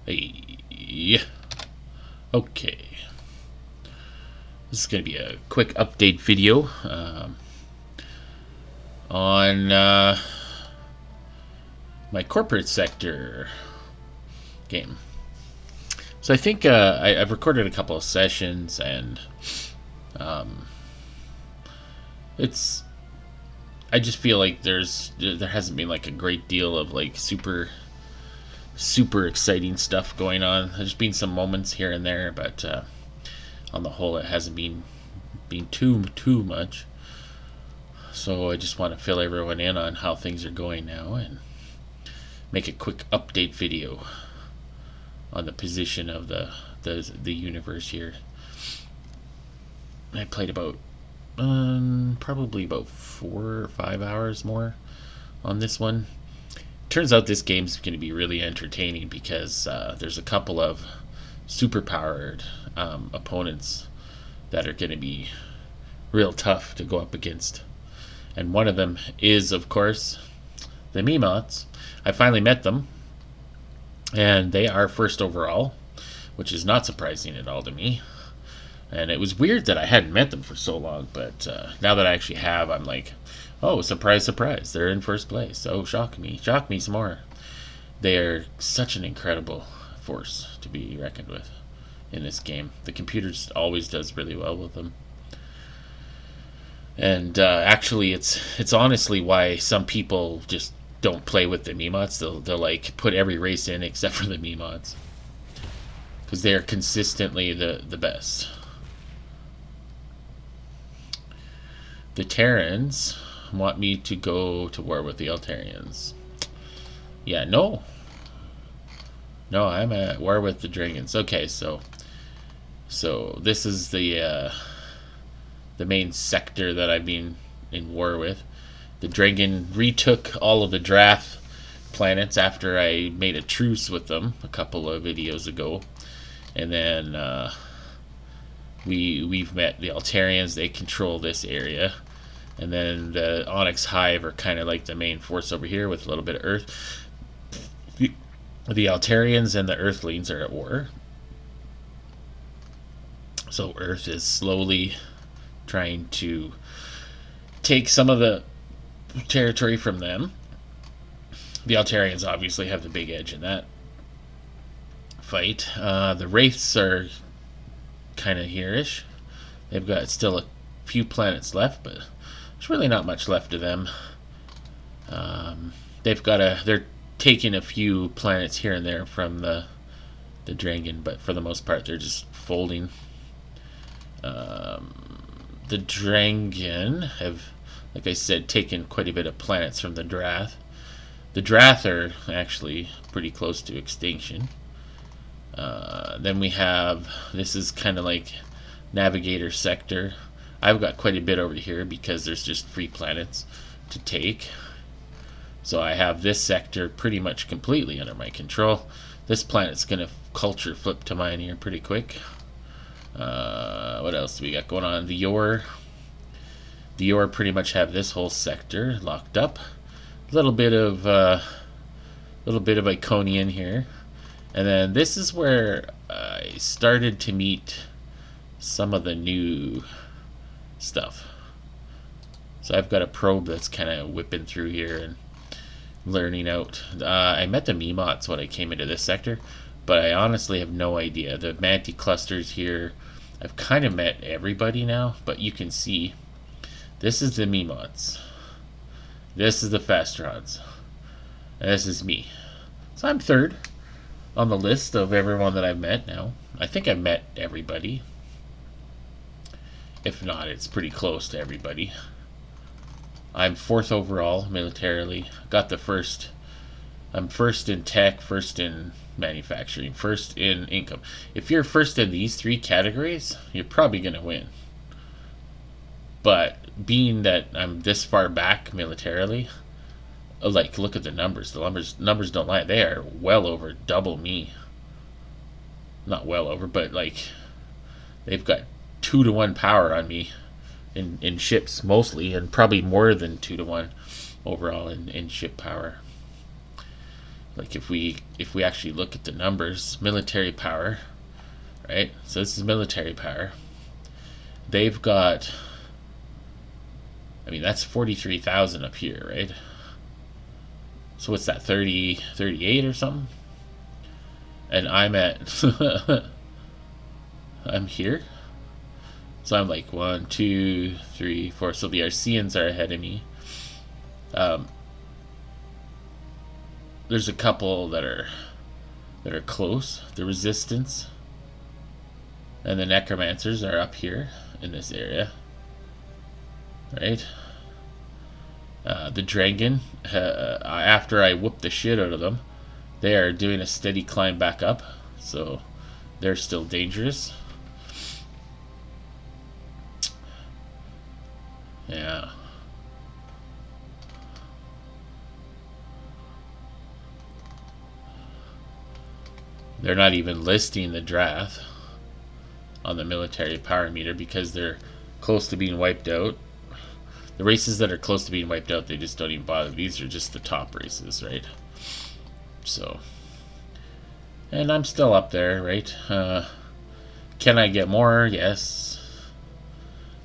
Hey, okay. This is going to be a quick update video on my corporate sector game. So I think I've recorded a couple of sessions, and um, it's. I just feel like there hasn't been like a great deal of like super exciting stuff going on. There's been some moments here and there, but on the whole, it hasn't been too much. So I just want to fill everyone in on how things are going now and make a quick update video on the position of the universe here. I played about probably about 4 or 5 hours more on this one. Turns out this game's going to be really entertaining because there's a couple of superpowered opponents that are going to be real tough to go up against. And one of them is, of course, the Memots. I finally met them, and they are first overall, which is not surprising at all to me. And it was weird that I hadn't met them for so long, but now that I actually have, I'm like, oh, surprise, surprise, they're in first place. Oh, shock me some more. They are such an incredible force to be reckoned with in this game. The computer just always does really well with them. And actually, it's honestly why some people just don't play with the Memots. They'll like put every race in except for the Memots because they are consistently the best. The Terrans want me to go to war with the Altarians. Yeah, no, I'm at war with the Drengins. Okay, so this is the main sector that I've been in war with. The Drengin retook all of the Dratha planets after I made a truce with them a couple of videos ago, and then we've met the Altarians. They control this area, and then the Onyx Hive are kind of like the main force over here with a little bit of Earth. The Altarians and the Earthlings are at war, so Earth is slowly trying to take some of the territory from them. The Altarians obviously have the big edge in that fight. The Wraiths are kind of here-ish. They've got still a few planets left, but there's really not much left of them. They're taking a few planets here and there from the Drengin, but for the most part, they're just folding. The Drengin have, like I said, taken quite a bit of planets from the Dratha. The Dratha are actually pretty close to extinction. Then we have, this is kind of like Navigator sector. I've got quite a bit over here because there's just free planets to take. So I have this sector pretty much completely under my control. This planet's going to culture flip to mine here pretty quick. What else do we got going on? The Yor pretty much have this whole sector locked up. A little bit of Iconian here, and then this is where I started to meet some of the new stuff. So I've got a probe that's kind of whipping through here and learning out. I met the Memots when I came into this sector, but I honestly have no idea. The Manti clusters here, I've kind of met everybody now, but you can see this is the Memots, this is the Fastrons, and this is me. So I'm third on the list of everyone that I've met now. I think I've met everybody. If not, it's pretty close to everybody. I'm fourth overall militarily. Got the first. I'm first in tech, first in manufacturing, first in income. If you're first in these three categories, you're probably going to win. But being that I'm this far back militarily, like, look at the numbers. The numbers don't lie. They are well over double me. Not well over, but like, they've got 2-to-1 power on me in ships mostly, and probably more than 2-to-1 overall in ship power. Like if we actually look at the numbers, military power, right? So this is military power. They've got, I mean, that's 43,000 up here, right? So what's that, 30, 38 or something? And I'm at, I'm here. So I'm like 1, 2, 3, 4. So the Arceans are ahead of me. Um, there's a couple that are close. The Resistance and the Necromancers are up here in this area, right? The Drengin, after I whoop the shit out of them, they are doing a steady climb back up, so they're still dangerous. Yeah. They're not even listing the Dratha on the military power meter because they're close to being wiped out. The races that are close to being wiped out, they just don't even bother. These are just the top races, right? So, and I'm still up there, right? Can I get more? Yes.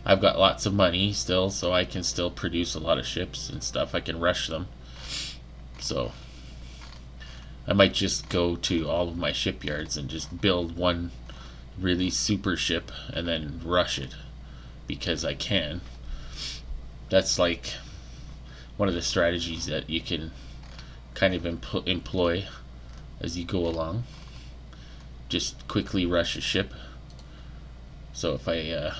I've got lots of money still, so I can still produce a lot of ships and stuff. I can rush them. So, I might just go to all of my shipyards and just build one really super ship and then rush it because I can. That's like one of the strategies that you can kind of employ as you go along. Just quickly rush a ship. So if I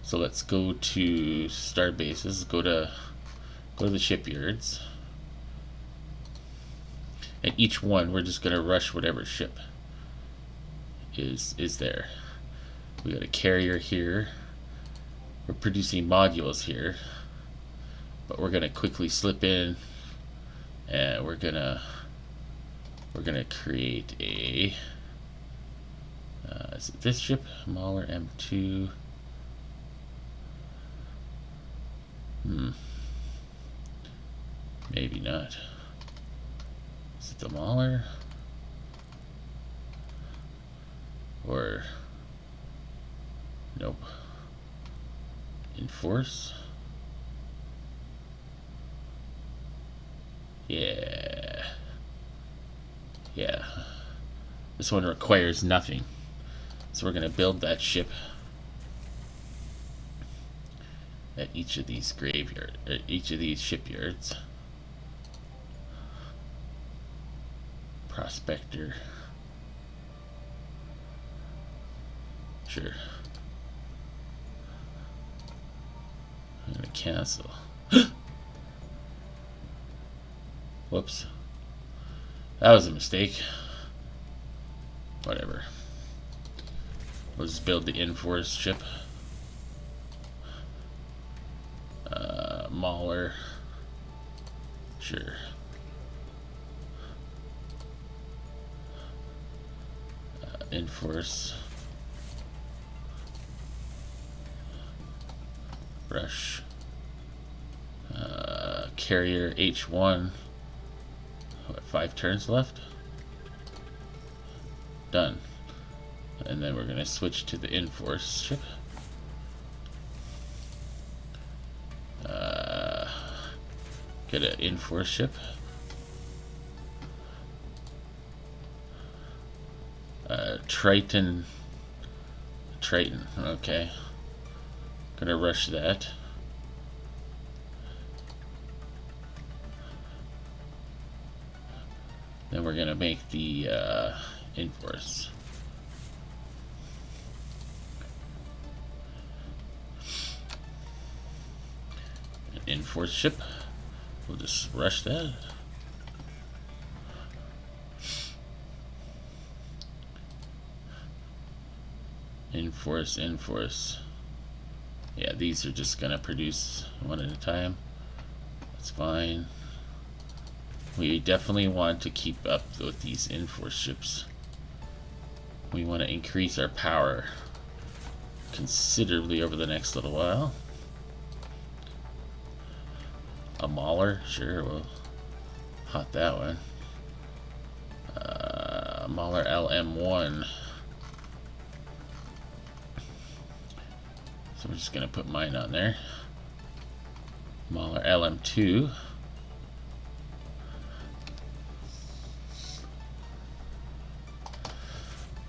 so let's go to Starbases, go to the shipyards, and each one we're just gonna rush whatever ship is there. We got a carrier here. We're producing modules here, but we're gonna quickly slip in, and we're gonna create a is it this ship? Mauler M2. Maybe not. Is it the Mauler? Or nope. Enforce? Yeah. Yeah. This one requires nothing. So we're gonna build that ship at each of these shipyards. Prospector. Sure. I'm gonna cancel. Whoops. That was a mistake. Whatever. We'll just build the Enforce ship. Mauler. Sure. Enforce. Rush. Carrier H1. What, 5 turns left? Done. And then we're going to switch to the Enforce ship. Get an Enforce ship. Triton. Okay. Gonna rush that. Then we're gonna make the Enforce. An Enforce ship. We'll just rush that. Enforce. Yeah, these are just gonna produce one at a time. That's fine. We definitely want to keep up with these Enforce ships. We want to increase our power considerably over the next little while. A Mauler, sure, we'll Hot that one. Mauler LM1. So we're just going to put mine on there. Mauler LM2.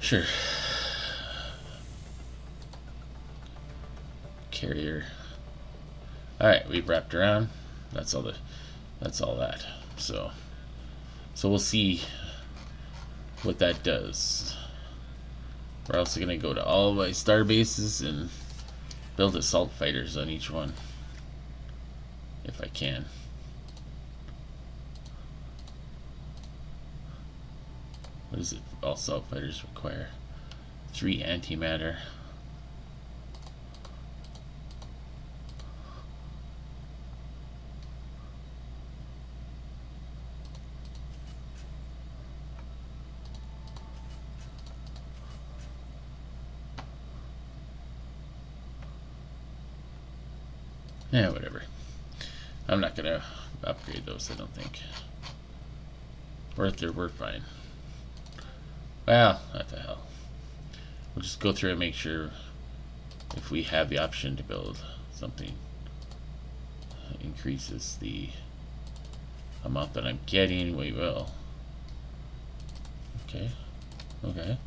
Sure. Carrier. Alright, we've wrapped around. That's all that. So we'll see what that does. We're also gonna go to all of my star bases and build assault fighters on each one. If I can. What does it all assault fighters require? 3 antimatter. Yeah, whatever. I'm not gonna upgrade those, I don't think. Or if we're fine. Well, what the hell. We'll just go through and make sure if we have the option to build something that increases the amount that I'm getting, we will. Okay. Okay.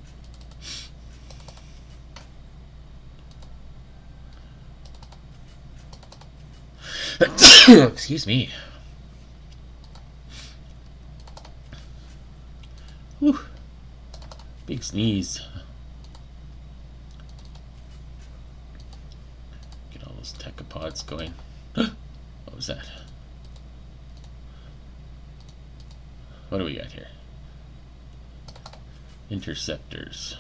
Excuse me. Whew. Big sneeze. Get all those techapods going. What was that? What do we got here? Interceptors.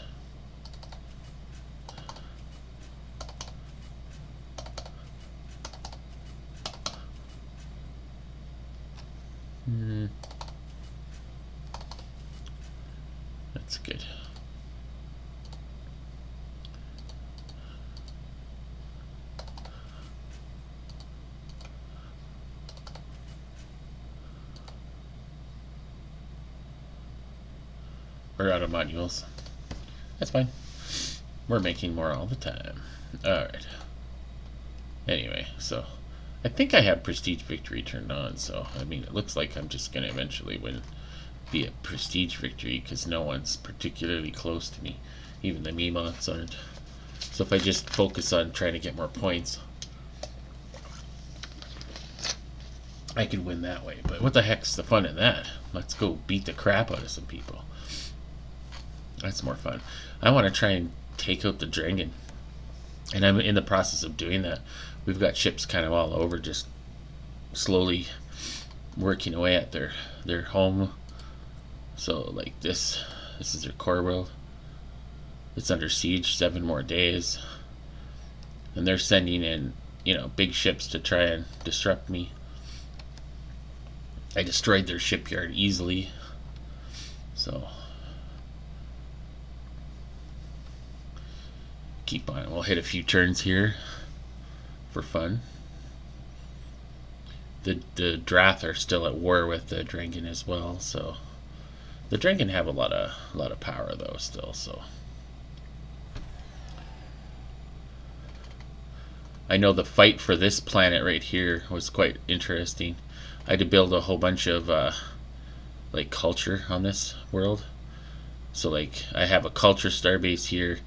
That's good. We're out of modules. That's fine. We're making more all the time. Alright. Anyway, so I think I have Prestige Victory turned on, so I mean it looks like I'm just gonna eventually be a Prestige Victory because no one's particularly close to me. Even the Memots aren't. So if I just focus on trying to get more points, I can win that way. But what the heck's the fun in that? Let's go beat the crap out of some people. That's more fun. I want to try and take out the Drengin. And I'm in the process of doing that. We've got ships kind of all over, just slowly working away at their home. So like this is their core world. It's under siege, 7 more days. And they're sending in, big ships to try and disrupt me. I destroyed their shipyard easily. So keep on. We'll hit a few turns here for fun. The Dratha are still at war with the Drengin as well, so the Drengin have a lot of power though still, so I know the fight for this planet right here was quite interesting. I had to build a whole bunch of like culture on this world. So like I have a culture starbase here.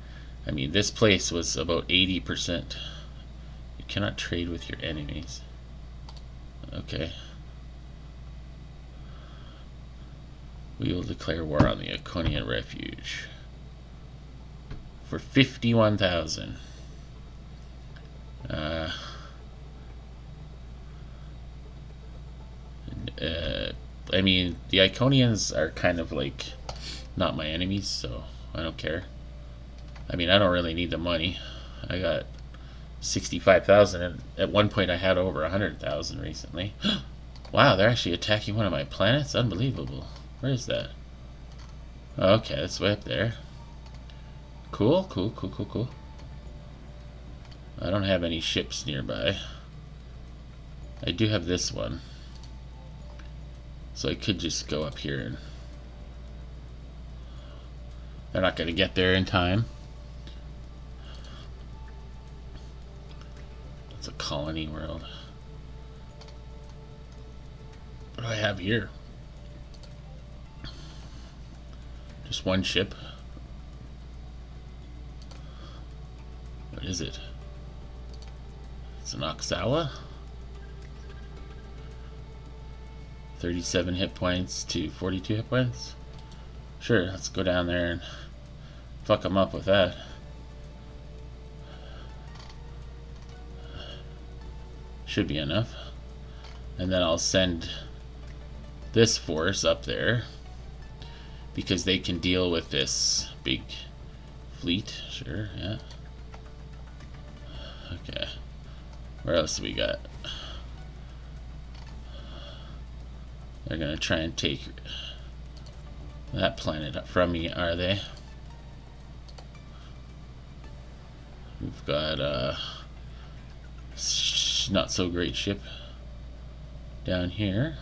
I mean this place was about 80%. You cannot trade with your enemies. Okay. We will declare war on the Iconian refuge for 51,000. I mean, the Iconians are kind of like not my enemies, so I don't care. I mean, I don't really need the money. I got 65,000, and at one point I had over 100,000 recently. Wow, they're actually attacking one of my planets? Unbelievable. Where is that? Okay, that's way up there. Cool. I don't have any ships nearby. I do have this one. So I could just go up here and they're not going to get there in time. It's a colony world. What do I have here? Just one ship. What is it? It's an Oxala. 37 hit points to 42 hit points. Sure, let's go down there and fuck them up with that. Should be enough. And then I'll send this force up there because they can deal with this big fleet. Sure, yeah. Okay. Where else do we got? They're gonna try and take that planet from me, are they? We've got a not so great ship down here.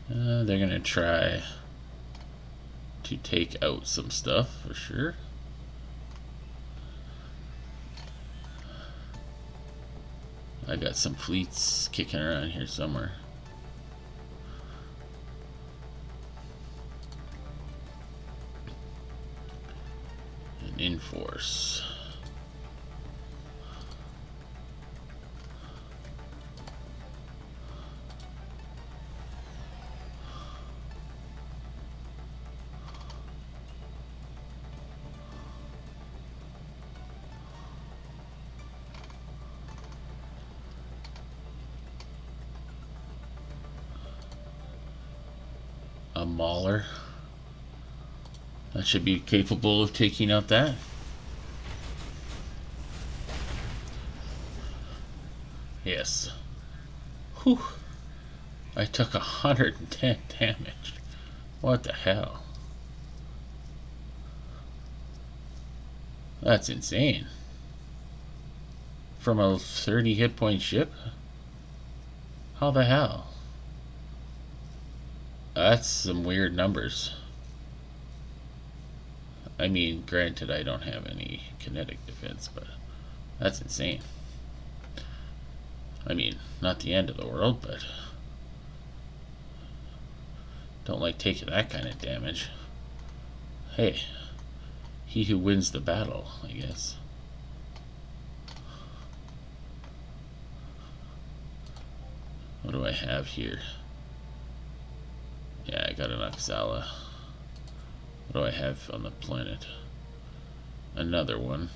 They're gonna try to take out some stuff for sure. I got some fleets kicking around here somewhere. An in-force. A mauler. That should be capable of taking out that. Yes. Whew. I took 110 damage. What the hell? That's insane. From a 30 hit point ship? How the hell? That's some weird numbers. I mean, granted, I don't have any kinetic defense, but that's insane. I mean, not the end of the world, but don't like taking that kind of damage. Hey, he who wins the battle, I guess. What do I have here? Yeah, I got an Oxala. What do I have on the planet? Another one.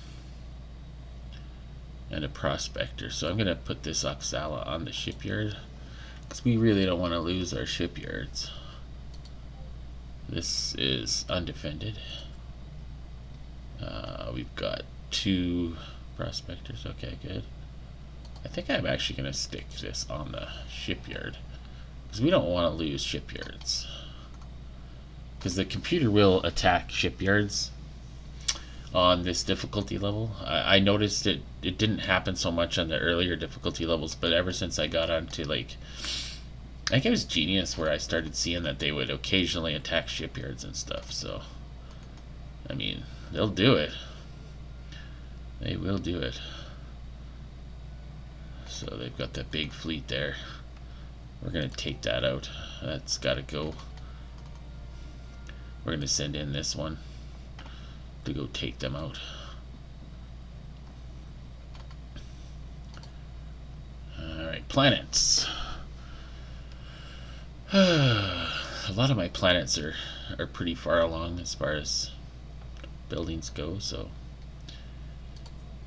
And a prospector. So I'm going to put this Oxala on the shipyard, because we really don't want to lose our shipyards. This is undefended. We've got 2 prospectors. Okay, good. I think I'm actually going to stick this on the shipyard, because we don't want to lose shipyards. Because the computer will attack shipyards on this difficulty level. I noticed it didn't happen so much on the earlier difficulty levels, but ever since I got onto, like, I think it was Genius where I started seeing that they would occasionally attack shipyards and stuff. So, I mean, they'll do it. They will do it. So they've got that big fleet there. We're going to take that out. That's got to go. We're going to send in this one to go take them out. Alright, planets. A lot of my planets are pretty far along as far as buildings go, so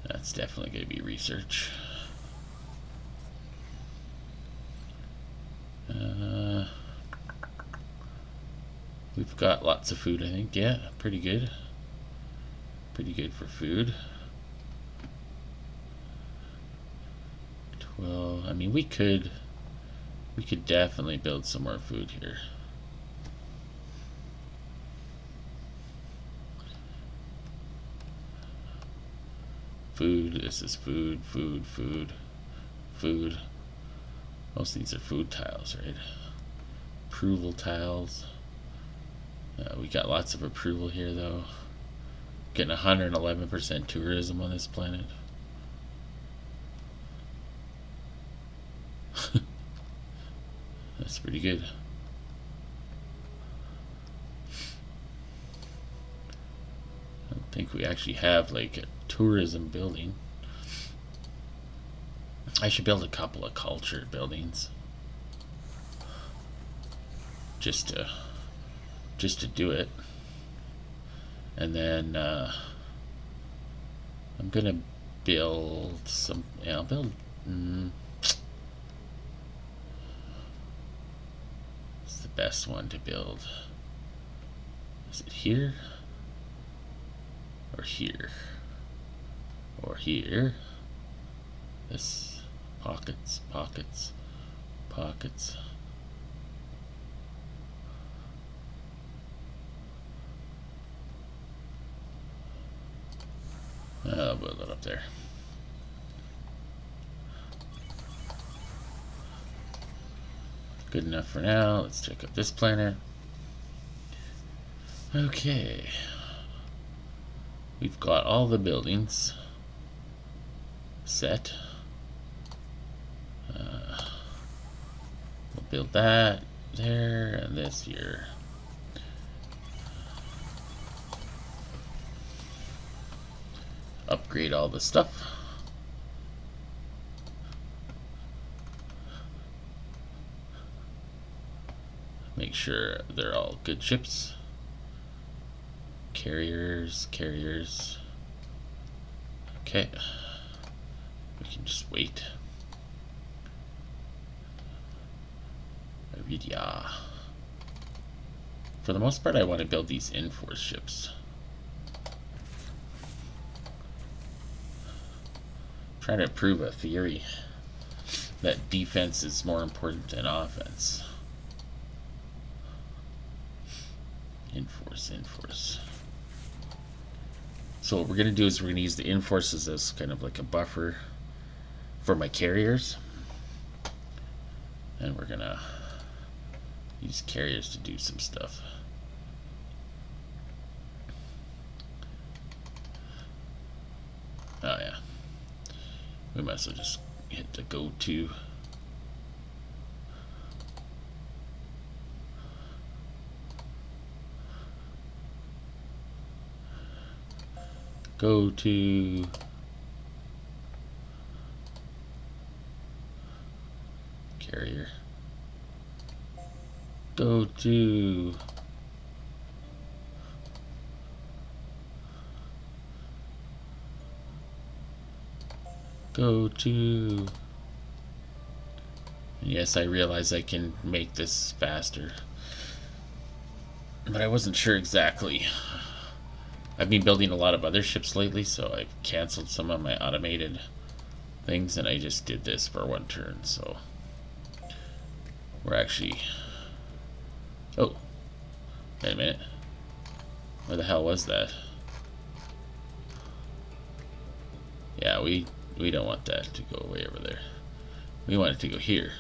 that's definitely going to be research. We've got lots of food, I think. Yeah, pretty good. Pretty good for food. 12. I mean, we could definitely build some more food here. Food. This is food, food, food, food. Most of these are food tiles, right? Approval tiles. We got lots of approval here, though. Getting 111% tourism on this planet. That's pretty good. I don't think we actually have like a tourism building. I should build a couple of culture buildings just to do it. And then I'm gonna build some. Yeah, I'll build. It's the best one to build. Is it here? Or here? Or here? This. Pockets, pockets, pockets. I'll build it up there. Good enough for now. Let's check out this planet. Okay. We've got all the buildings set. We'll build that there and this here. Upgrade all the stuff. Make sure they're all good ships. Carriers, carriers. Okay. We can just wait. Iridia. For the most part, I want to build these in-force ships. Trying to prove a theory that defense is more important than offense. Enforce, enforce. So what we're going to do is we're going to use the enforces as kind of like a buffer for my carriers. And we're going to use carriers to do some stuff. Oh yeah. We might as well just hit the go to. Go to carrier. Go to go to. And yes, I realize I can make this faster, but I wasn't sure exactly. I've been building a lot of other ships lately, so I've canceled some of my automated things, and I just did this for one turn, so we're actually... Oh, wait a minute. Where the hell was that? Yeah, we don't want that to go way over there. We want it to go here.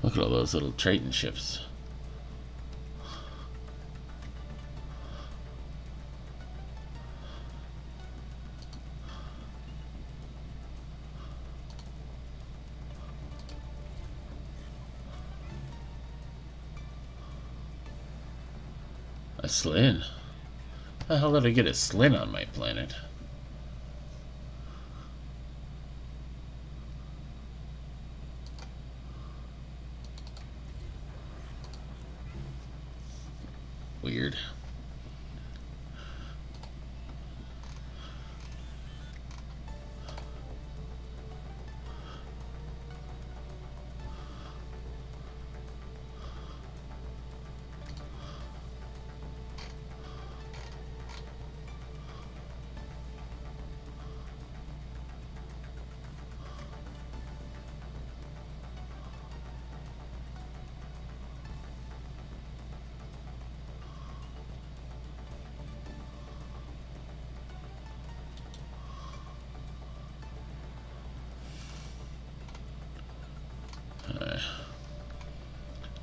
Look at all those little Triton ships. A Slin? How the hell did I get a Slin on my planet? Weird.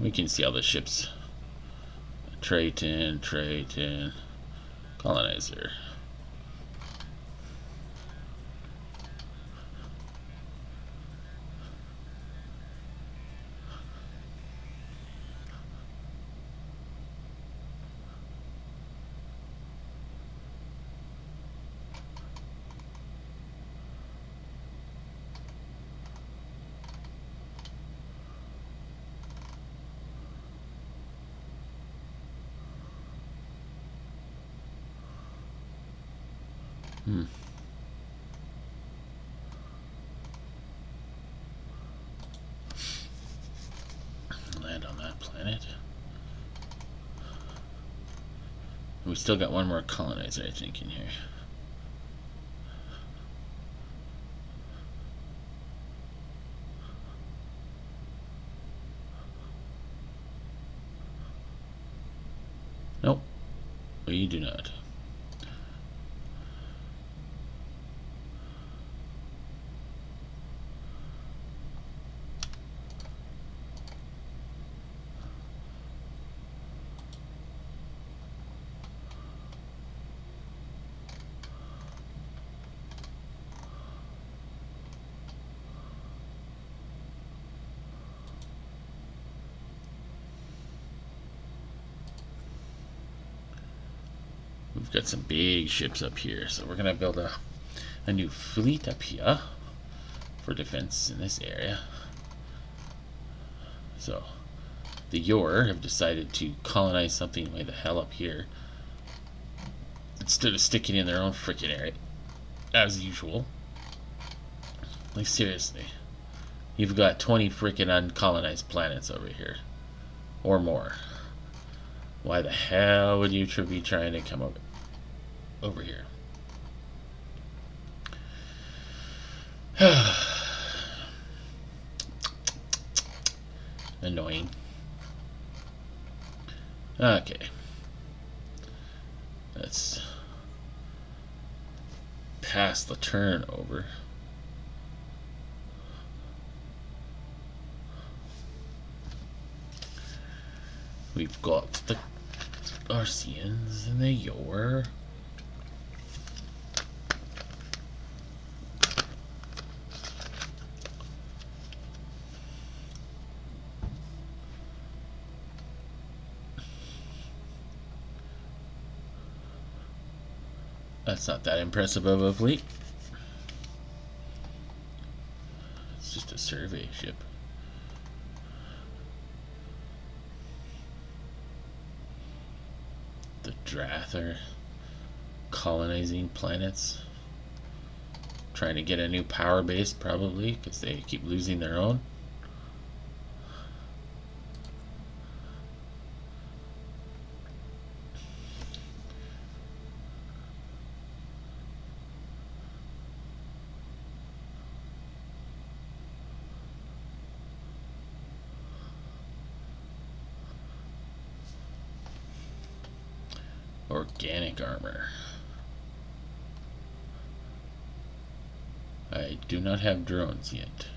We can see all the ships. Triton, colonizer. Land on that planet. We still got one more colonizer, I think, in here. Nope, we do not. We've got some big ships up here, so we're gonna build a new fleet up here for defense in this area. So the Yor have decided to colonize something way the hell up here instead of sticking in their own freaking area as usual. Like, seriously, you've got 20 freaking uncolonized planets over here or more. Why the hell would you be trying to come over here? Annoying. Okay. Let's pass the turn over. We've got the Arceans and the Yor. That's not that impressive of a fleet. It's just a survey ship. The Dratha are colonizing planets, trying to get a new power base probably because they keep losing their own. Organic armor. I do not have drones yet.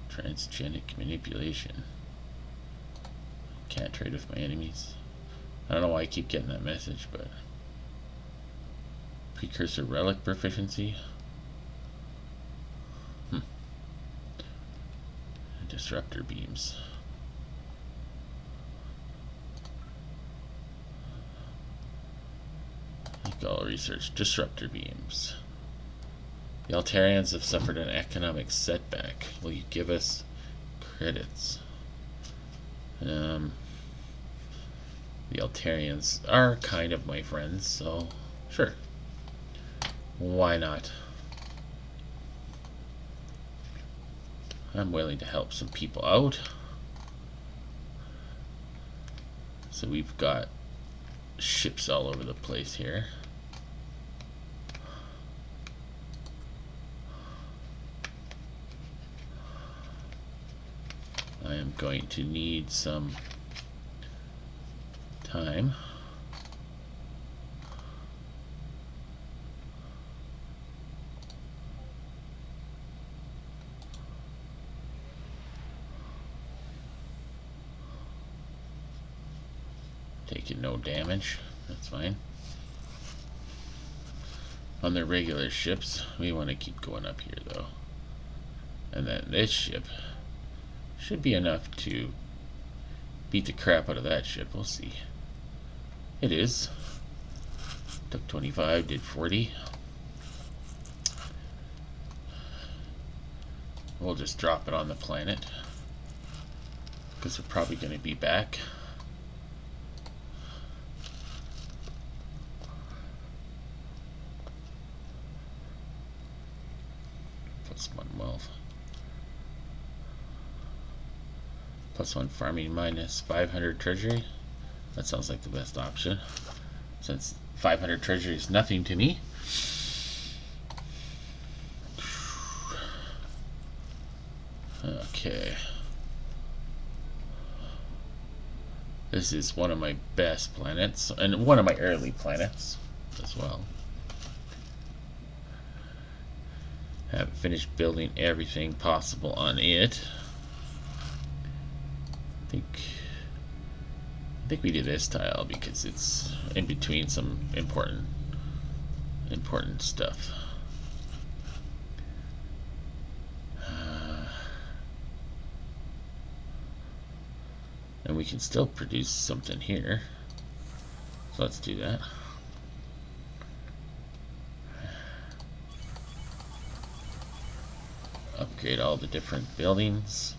Transgenic manipulation. Can't trade with my enemies. I don't know why I keep getting that message, but precursor relic proficiency. Disruptor beams. All research. Disruptor beams. The Altarians have suffered an economic setback. Will you give us credits? The Altarians are kind of my friends, so sure. Why not? I'm willing to help some people out. So we've got ships all over the place here. I am going to need some time. Taking no damage. That's fine. On their regular ships, we want to keep going up here though. And then this ship should be enough to beat the crap out of that ship. We'll see. It is. Took 25, did 40. We'll just drop it on the planet because we're probably going to be back. Plus 1 wealth. Plus 1 farming, minus 500 treasury. That sounds like the best option, since 500 treasury is nothing to me. Okay. This is one of my best planets, and one of my early planets as well. Haven't finished building everything possible on it. I think we do this tile because it's in between some important stuff. And we can still produce something here, so let's do that. Upgrade all the different buildings.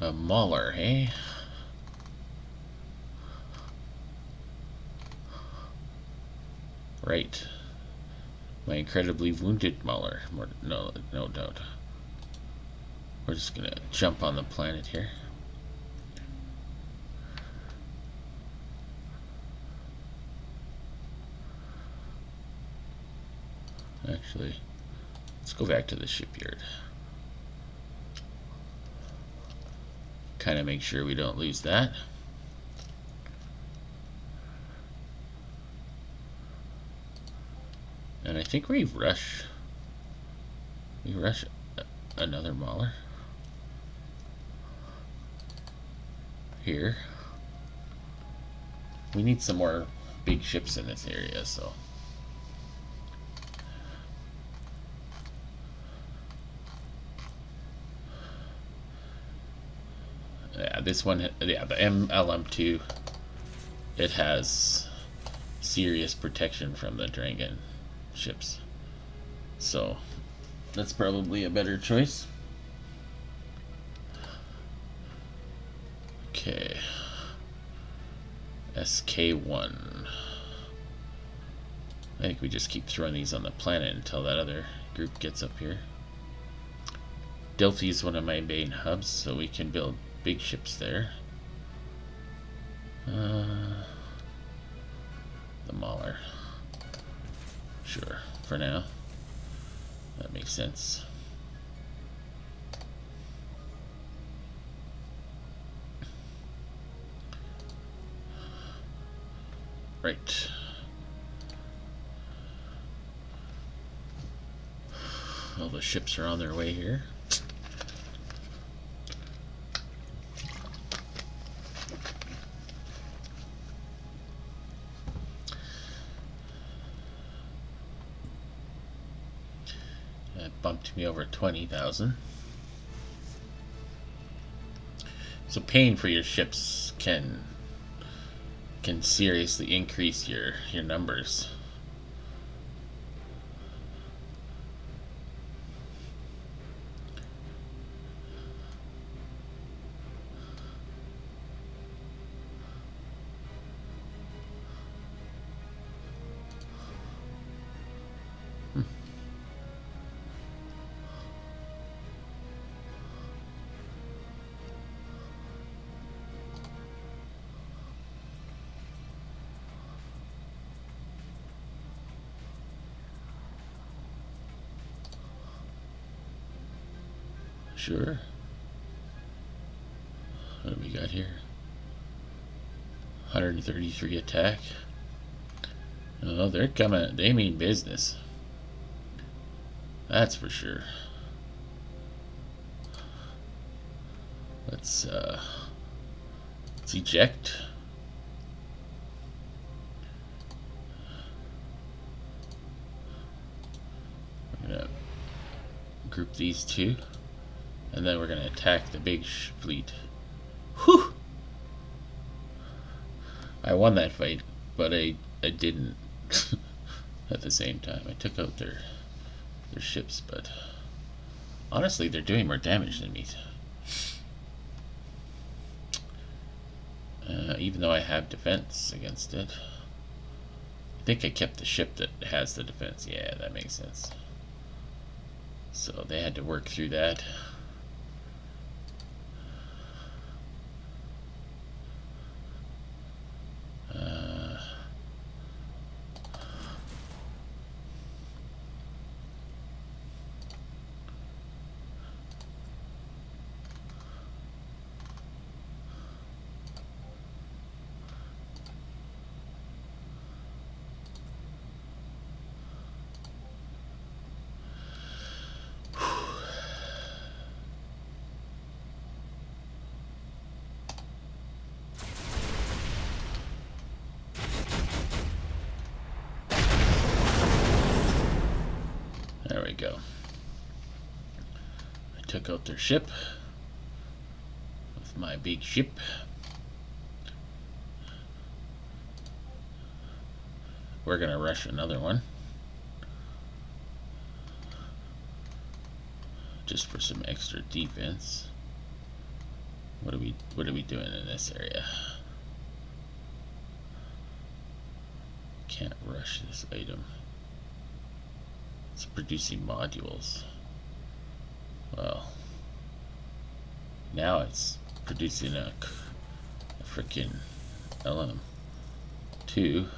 A mauler, hey? Right. My incredibly wounded mauler. No doubt. We're just gonna jump on the planet here. Actually, let's go back to the shipyard. Kind of make sure we don't lose that. And I think we rush another mauler here. We need some more big ships in this area, so yeah, this one, yeah, the MLM2, it has serious protection from the Drengin ships, so that's probably a better choice. Okay, SK1. I think we just keep throwing these on the planet until that other group gets up here. Delphi is one of my main hubs, so we can build big ships there. The mauler. Sure, for now. That makes sense. Right. All the ships are on their way here. That bumped me over 20,000. So paying for your ships can seriously increase your numbers. Sure. What do we got here? 133 attack. Oh, they're coming. They mean business. That's for sure. let's eject. I'm gonna group these two, and then we're gonna attack the big fleet. Whew! I won that fight, but I didn't at the same time. I took out their ships, but honestly, they're doing more damage than me. Even though I have defense against it. I think I kept the ship that has the defense. Yeah, that makes sense. So they had to work through that. There we go. I took out their ship with my big ship. We're gonna rush another one just for some extra defense. What are we doing in this area? Can't rush this item. It's producing modules. Well, now it's producing a freaking LM2.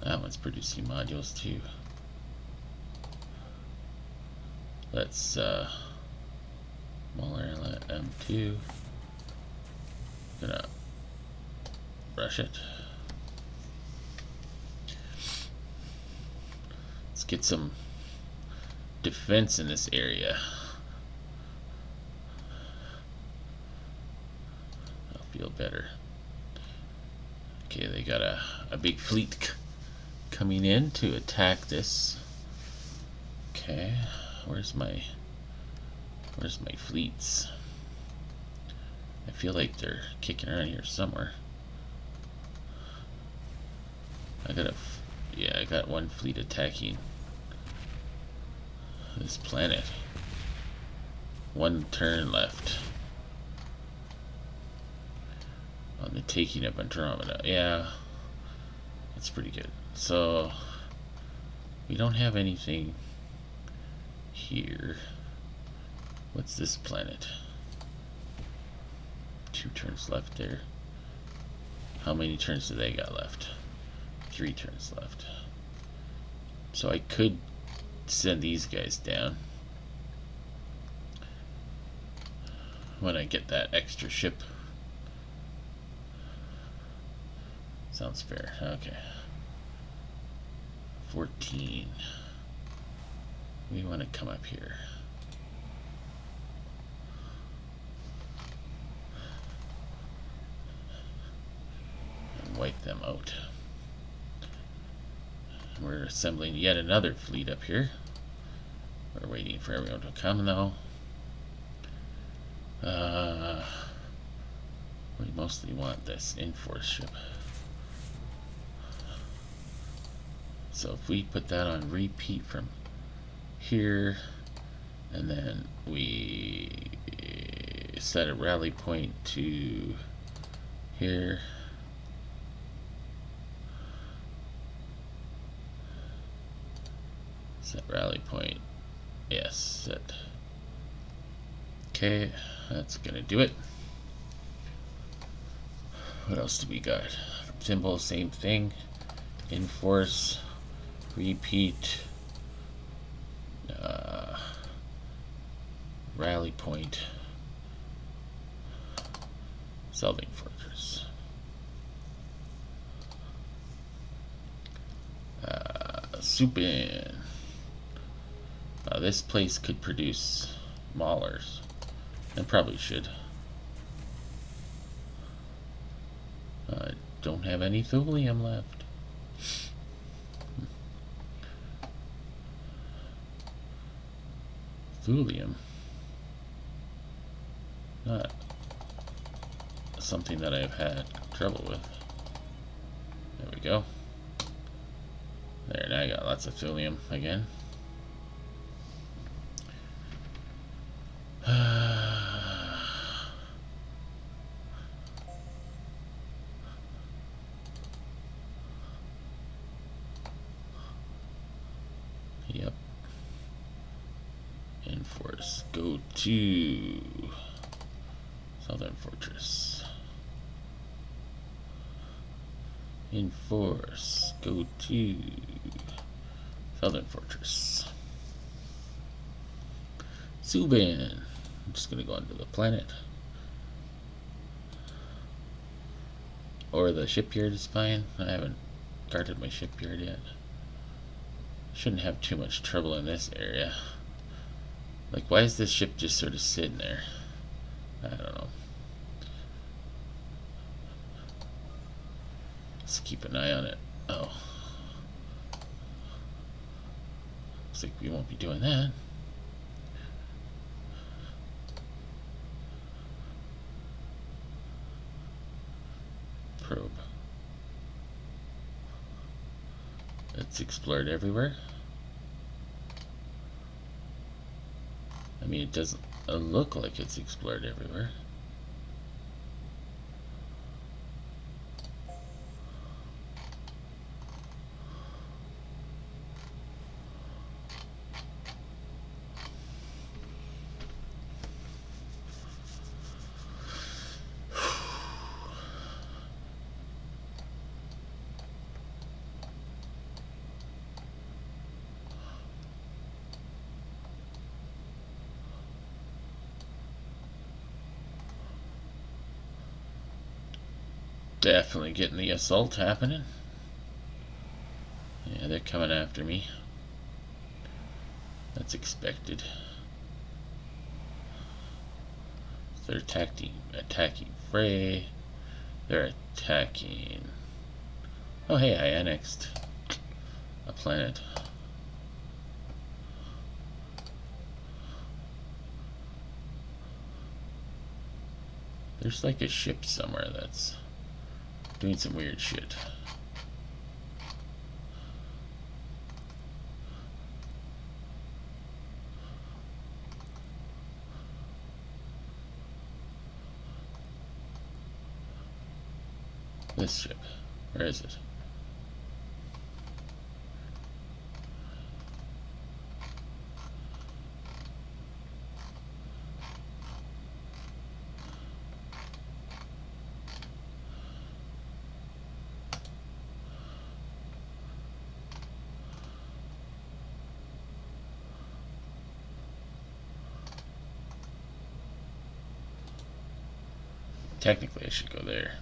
That one's producing modules too. Let's smaller LM2. Gonna rush it. Let's get some defense in this area. I'll feel better. Okay, they got a big fleet coming in to attack this. Okay, where's my fleets? I feel like they're kicking around here somewhere. I got one fleet attacking this planet. One turn left on the taking of Andromeda. Yeah, that's pretty good. So we don't have anything here. What's this planet? 2 turns left there. How many turns do they got left? 3 turns left. So I could send these guys down when I get that extra ship. Sounds fair. Okay. 14. We want to come up here. And wipe them out. We're assembling yet another fleet up here. We're waiting for everyone to come though. We mostly want this in-force ship. So if we put that on repeat from here, and then we set a rally point to here. Set rally point. Yes, set. Okay, that's gonna do it. What else do we got? Symbol, same thing. Enforce, repeat, rally point, Selving Fortress. Supin. This place could produce maulers. And probably should. Don't have any thulium left. Thulium. Not something that I've had trouble with. There we go. There, now I got lots of thulium again. Yep. Enforce. Go to Southern Fortress. Enforce. Go to Southern Fortress. Subban. I'm just gonna go onto the planet. Or the shipyard is fine. I haven't guarded my shipyard yet. Shouldn't have too much trouble in this area. Like, why is this ship just sort of sitting there? I don't know. Let's keep an eye on it. Oh. Looks like we won't be doing that. Probe. It's explored everywhere. I mean, it doesn't look like it's explored everywhere. Definitely getting the assault happening. Yeah, they're coming after me. That's expected. They're attacking Frey. They're attacking. Oh hey, I annexed a planet. There's like a ship somewhere that's doing some weird shit. This ship. Where is it? Technically, I should go there.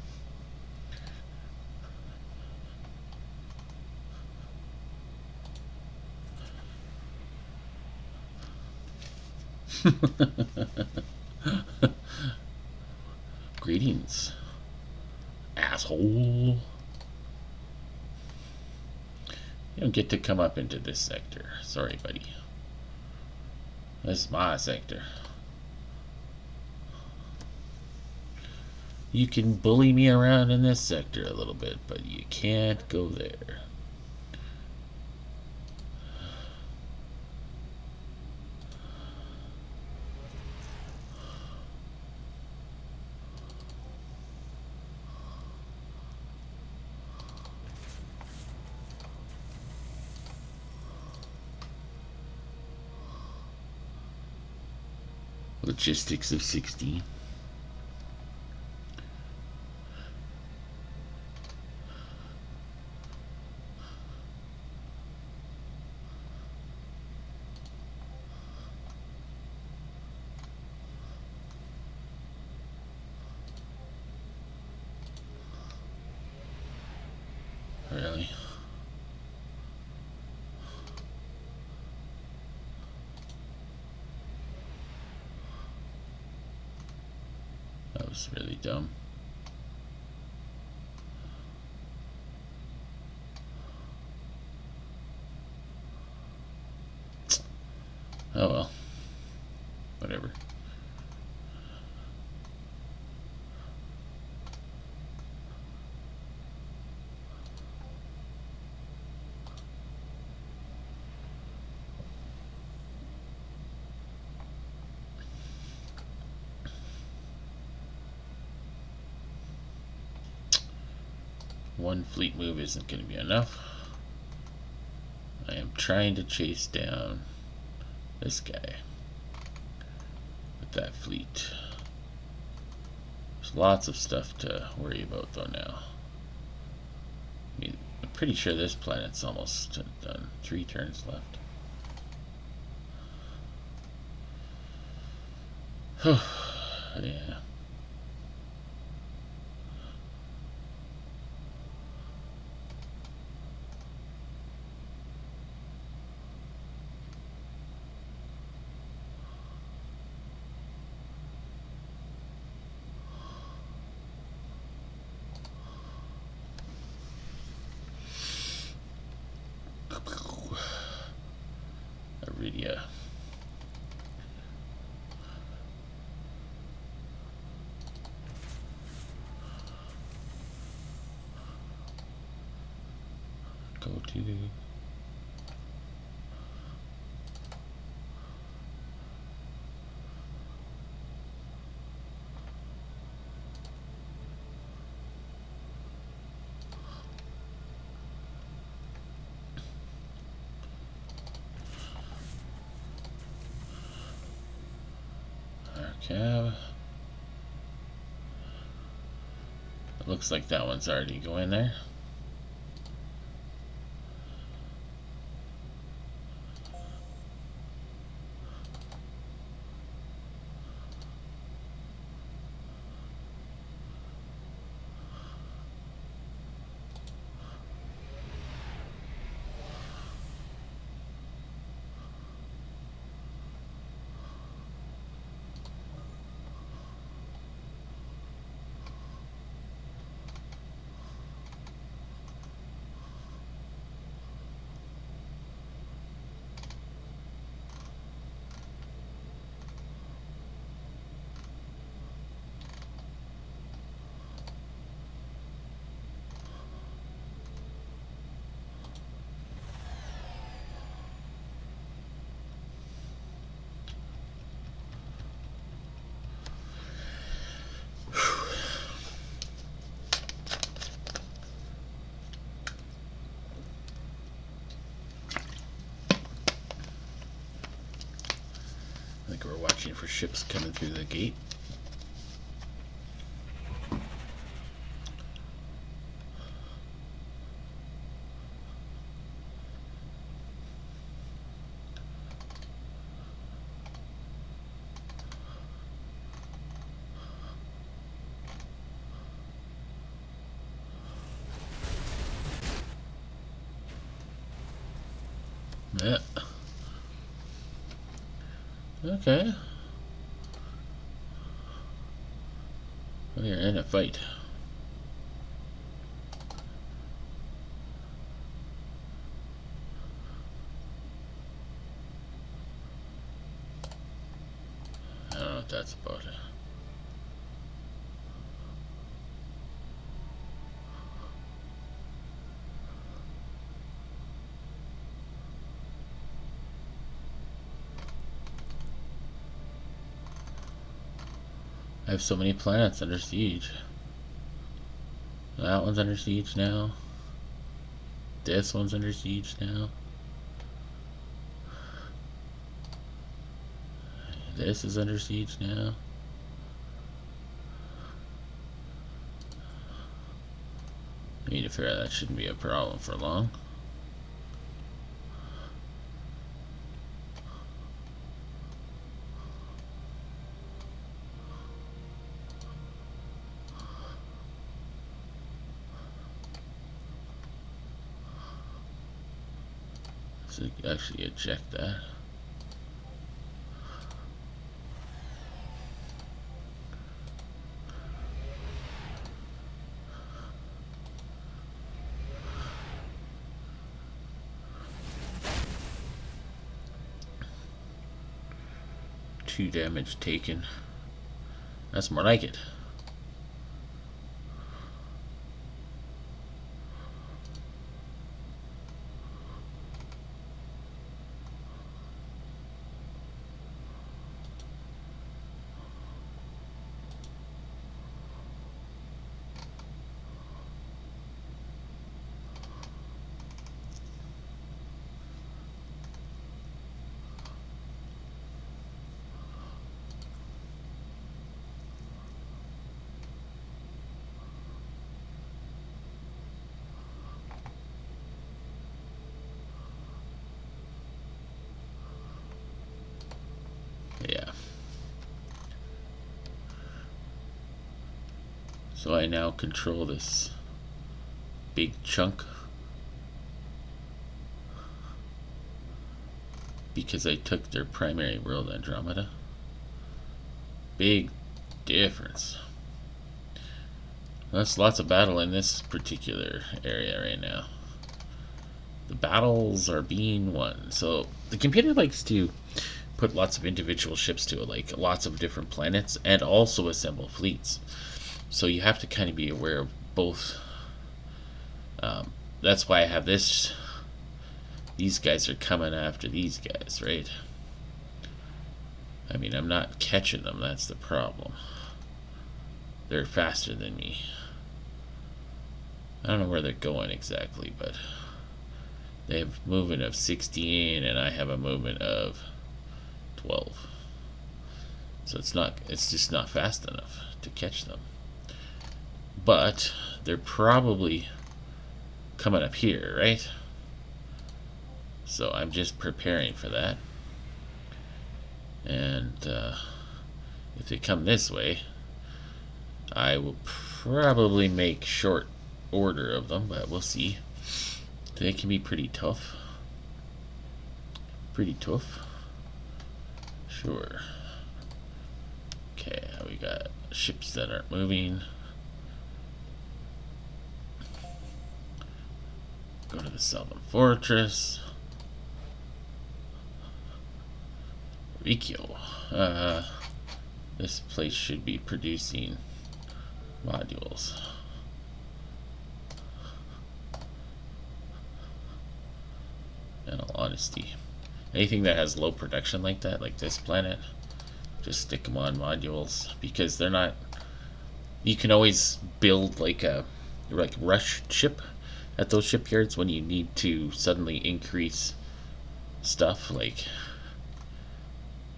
Greetings, asshole. You don't get to come up into this sector. Sorry, buddy. This is my sector. You can bully me around in this sector a little bit, but you can't go there. Logistics of 16. Really? was really dumb. Oh well. Whatever. One fleet move isn't going to be enough. I am trying to chase down this guy with that fleet. There's lots of stuff to worry about though now. I mean, I'm pretty sure this planet's almost done. 3 turns left. Yeah. Iridia. Go to cab. It looks like that one's already going there. I think we're watching for ships coming through the gate. Yeah. Okay. We're in a fight. I don't know what that's about. I have so many planets under siege. That one's under siege now. This one's under siege now. This is under siege now. I need to figure out that shouldn't be a problem for long. So actually eject that. 2 damage taken. That's more like it. Yeah. So I now control this big chunk because I took their primary world, Andromeda. Big difference. That's lots of battle in this particular area right now. The battles are being won. So the computer likes to put lots of individual ships to it, like lots of different planets, and also assemble fleets. So you have to kind of be aware of both. That's why I have this. These guys are coming after these guys, right? I mean, I'm not catching them, that's the problem. They're faster than me. I don't know where they're going exactly, but they have movement of 16 and I have a movement of 12. So it's just not fast enough to catch them. But they're probably coming up here, right? So I'm just preparing for that. And if they come this way, I will probably make short order of them, but we'll see. They can be pretty tough. Pretty tough. Sure. Okay, we got ships that aren't moving. Go to the southern fortress. Rikyo. This place should be producing modules. In all honesty, anything that has low production like that, like this planet, just stick them on modules because they're not. You can always build like a rush ship at those shipyards when you need to suddenly increase stuff. Like,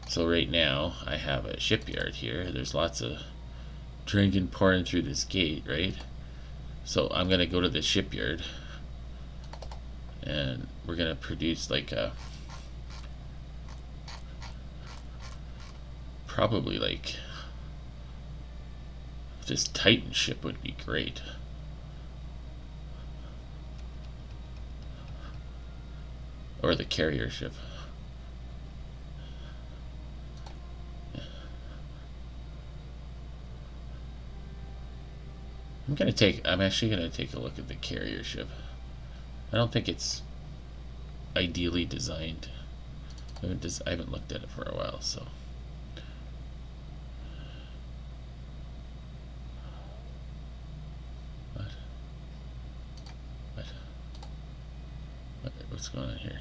so right now I have a shipyard here. There's lots of Drengin pouring through this gate, right? So I'm gonna go to the shipyard and we're gonna produce like a probably like this Titan ship would be great. Or the carrier ship. I'm actually gonna take a look at the carrier ship. I don't think it's ideally designed. I haven't looked at it for a while, so. What's going on here?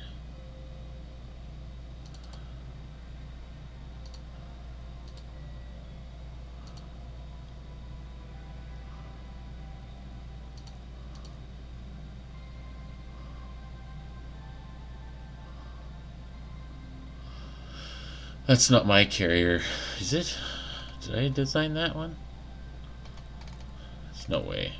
That's not my carrier, is it? Did I design that one? There's no way.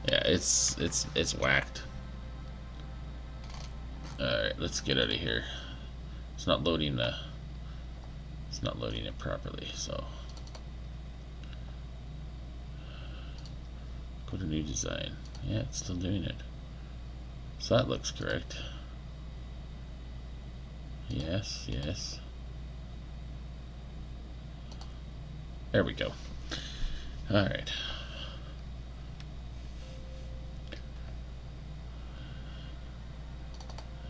Yeah, it's whacked. Alright, let's get out of here. It's not loading it properly, so go to new design. Yeah, it's still doing it. So that looks correct. Yes. There we go. Alright.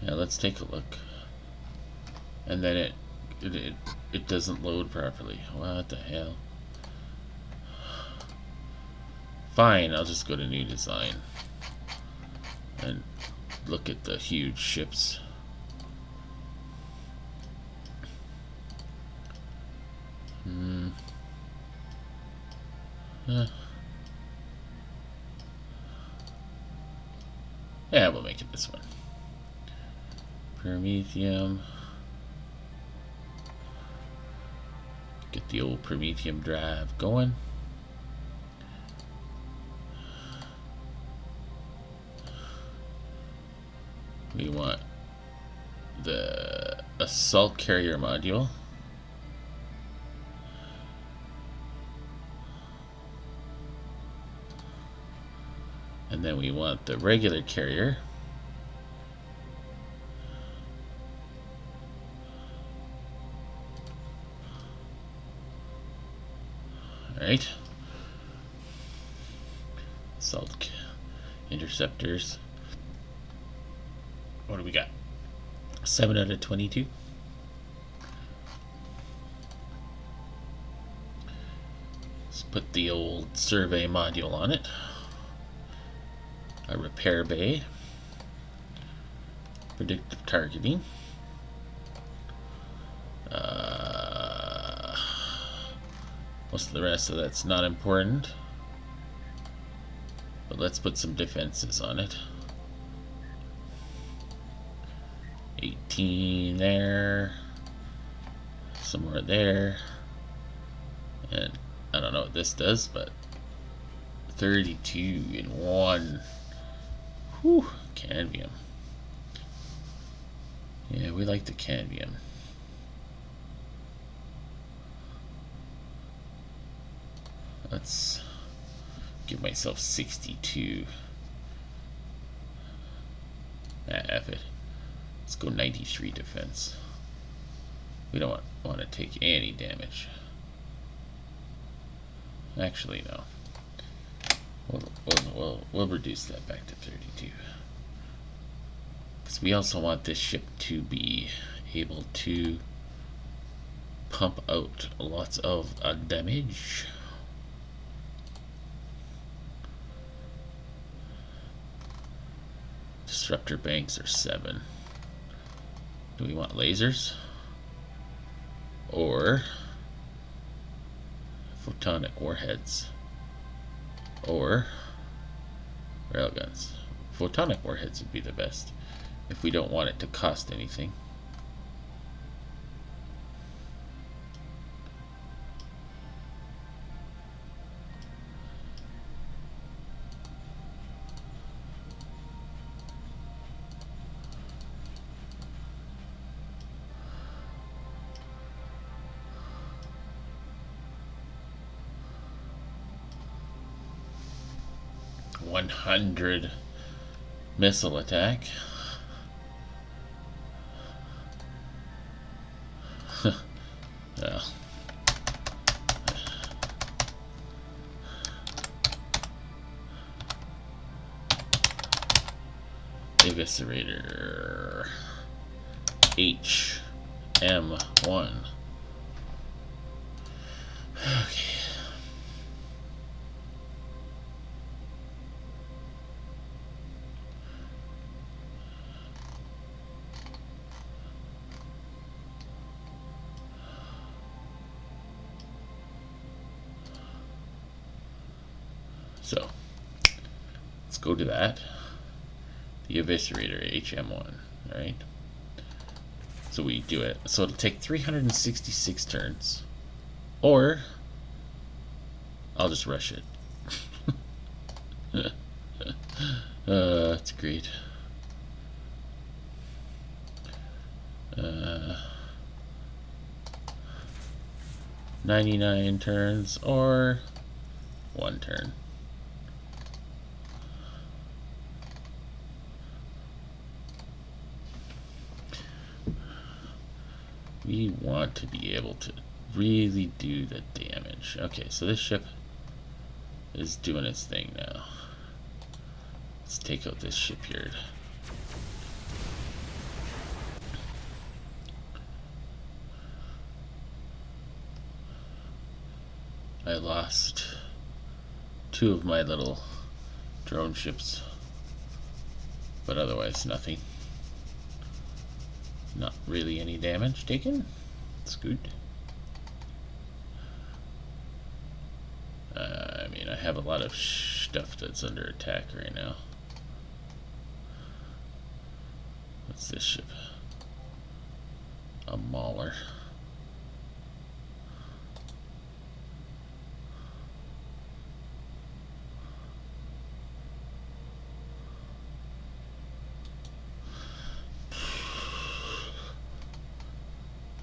Yeah, let's take a look. And then it doesn't load properly. What the hell? Fine, I'll just go to new design and look at the huge ships. Yeah, we'll make it this one. Promethium. Get the old Promethium drive going. We want the assault carrier module. And then we want the regular carrier. Alright. Assault interceptors. What do we got? 7 out of 22. Let's put the old survey module on it. A repair bay. Predictive targeting. Most of the rest of that's not important. But let's put some defenses on it. 18 there. Some more there. And I don't know what this does, but 32 in one. Whew, Canvium. Yeah, we like the Canvium. Let's give myself 62. F it. Let's go 93 defense. We don't want to take any damage. Actually, no. We'll reduce that back to 32. Because we also want this ship to be able to pump out lots of damage. Disruptor banks are 7. Do we want lasers? Or photonic warheads? Or railguns? Photonic warheads would be the best if we don't want it to cost anything. $100 missile attack. Well, Eviscerator HM1. Okay. So let's go to that. The Eviscerator HM1, right? So we do it. So it'll take 366 turns. Or I'll just rush it. That's great. 99 turns or 1 turn. We want to be able to really do the damage. damage. Okay, so this ship is doing its thing now. Let's take out this shipyard. I lost 2 of my little drone ships, but otherwise nothing. Not really any damage taken. It's good. I mean, I have a lot of stuff that's under attack right now. What's this ship? A mauler.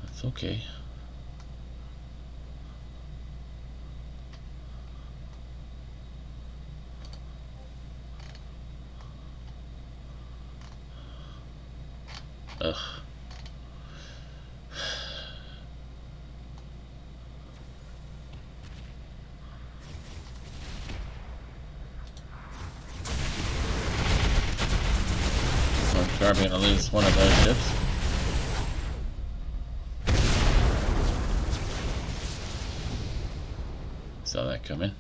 That's okay. Ugh. So I'm probably gonna lose one of those ships. Saw that coming.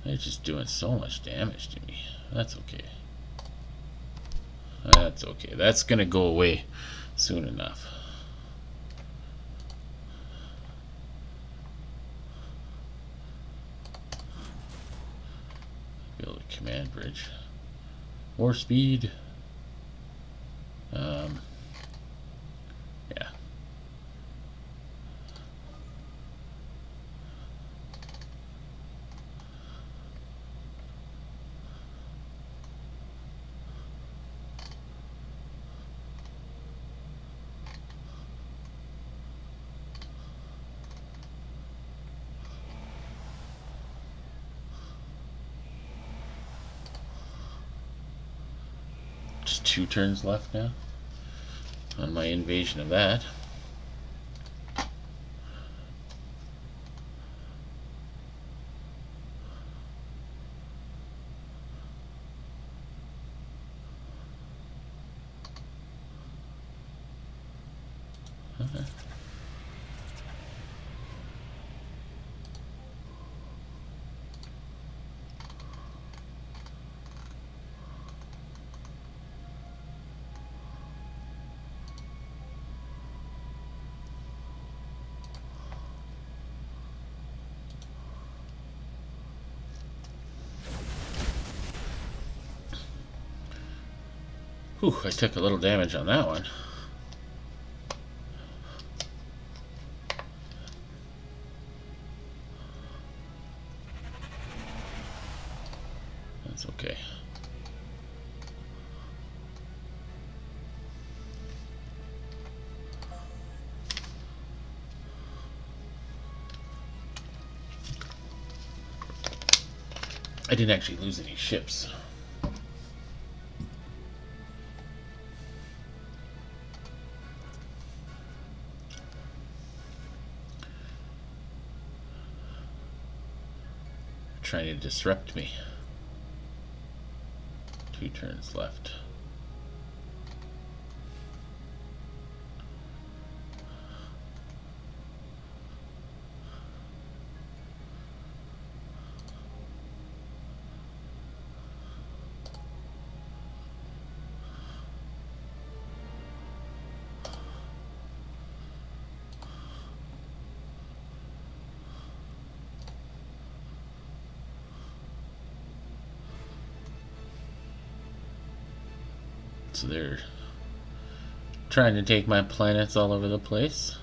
They're just doing so much damage to me. That's okay. That's okay. That's gonna go away soon enough. Build a command bridge. More speed. Yeah. Just 2 turns left now on my invasion of that. Okay. Whew, I took a little damage on that one. That's okay. I didn't actually lose any ships. Trying to disrupt me. 2 turns left. So they're trying to take my planets all over the place.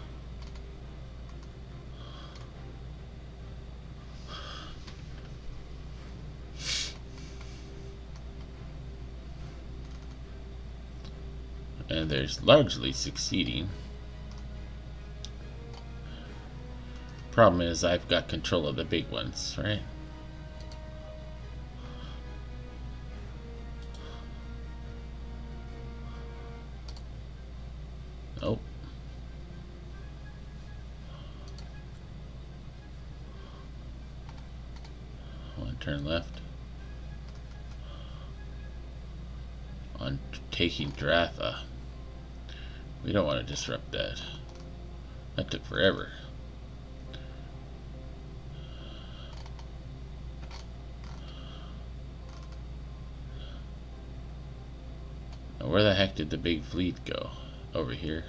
And they're largely succeeding. Problem is I've got control of the big ones, right? Nope. turn left. On taking Dratha. We don't want to disrupt that. That took forever. Now where the heck did the big fleet go? Over here.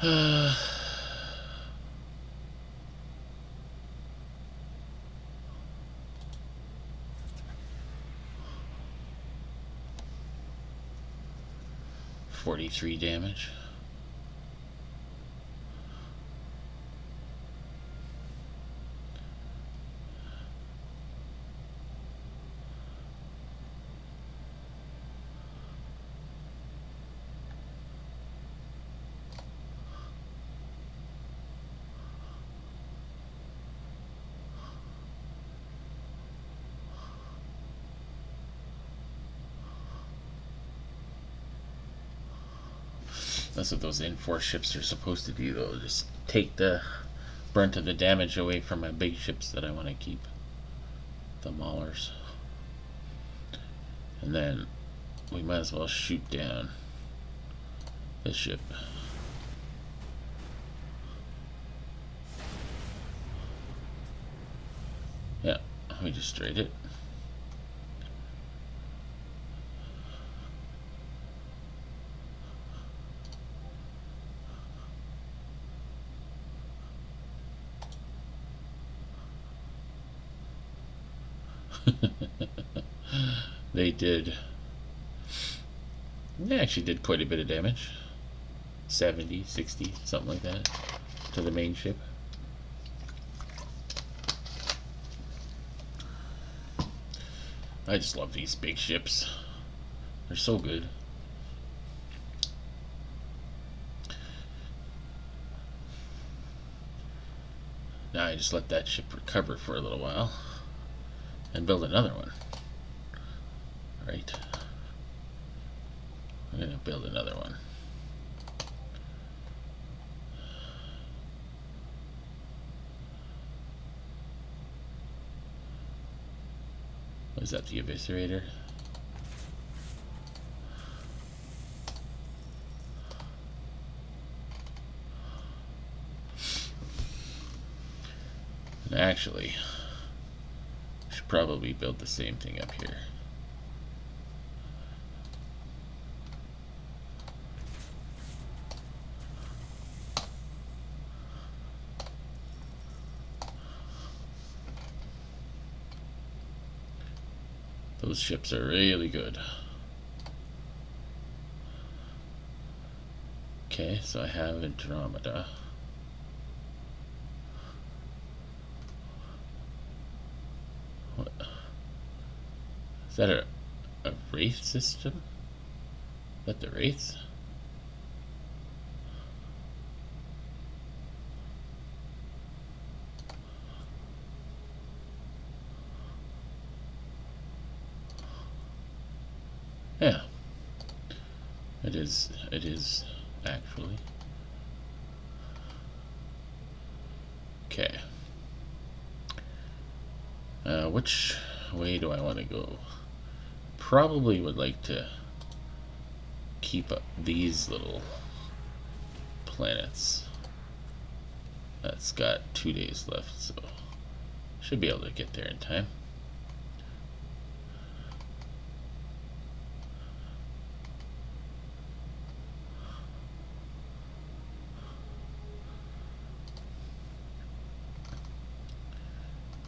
Uh, 43 damage. That's what those N4 ships are supposed to do, though. Just take the brunt of the damage away from my big ships that I want to keep. The maulers. And then we might as well shoot down this ship. Yeah, we destroyed it. They did. They actually did quite a bit of damage. 70, 60, something like that, to the main ship. I just love these big ships. They're so good. Now I just let that ship recover for a little while and build another one. Right. I'm gonna build another one. Is that the eviscerator? And actually, I should probably build the same thing up here. Those ships are really good. Okay, so I have Andromeda. What? Is that a Wraith system? Is that the Wraiths? Yeah. It is actually. Okay. Which way do I want to go? Probably would like to keep up these little planets. That's got 2 days left, so should be able to get there in time.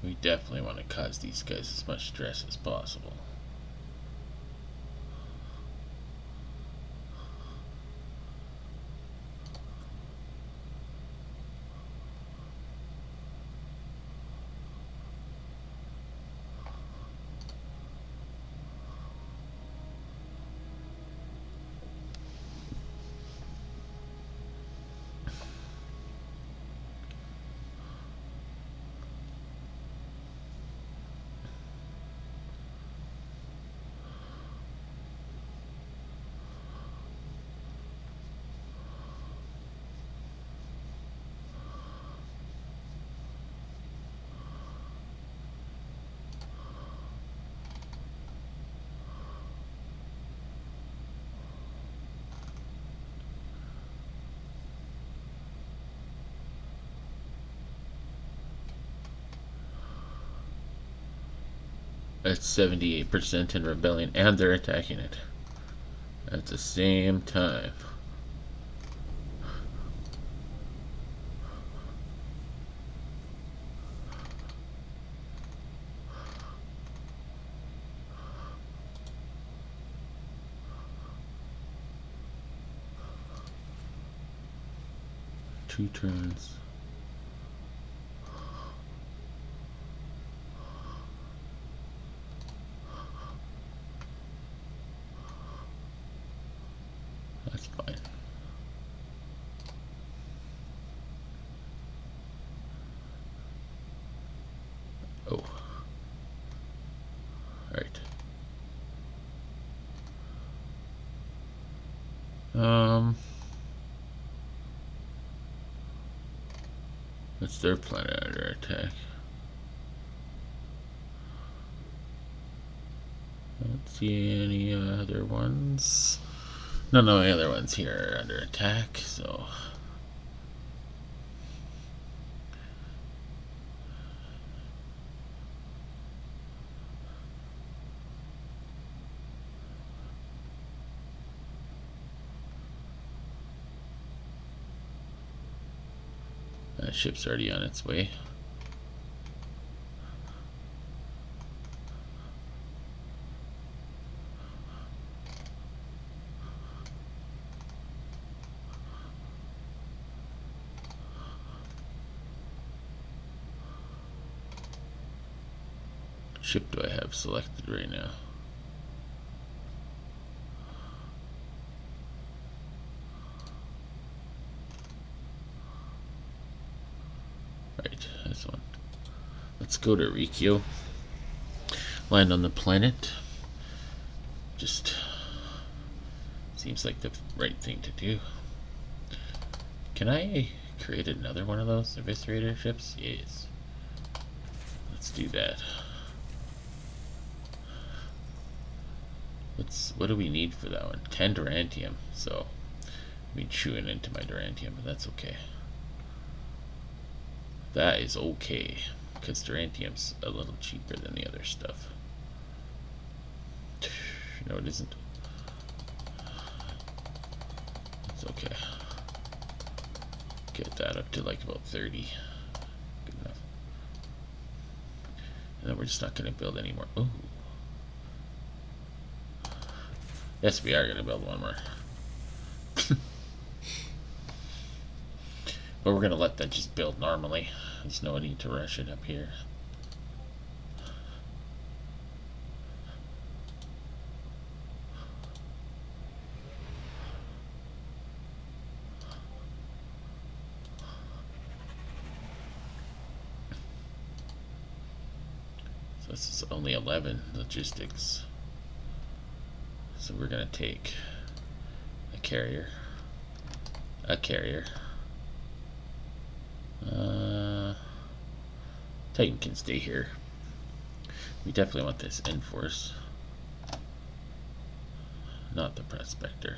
We definitely want to cause these guys as much stress as possible. It's 78% in rebellion, and they're attacking it at the same time. Two turns. That's fine. Oh. Alright. What's their planet under attack? I don't see any other ones. None of the other ones here are under attack, so. That ship's already on its way. Ship do I have selected right now? Right, this one. Let's go to Rikyo. Land on the planet. Just seems like the right thing to do. Can I create another one of those eviscerator ships? Yes. Let's do that. What do we need for that one? 10 Durantium. So I've been chewing into my Durantium, but that's okay. That is okay, because Durantium's a little cheaper than the other stuff. No, it isn't. It's okay. Get that up to like about 30. Good enough. And then we're just not going to build anymore. Ooh. Yes, we are going to build one more. But we're going to let that just build normally. There's no need to rush it up here. So this is only 11 logistics. So we're going to take a carrier. Titan can stay here. We definitely want this Enforce. Not the Prospector.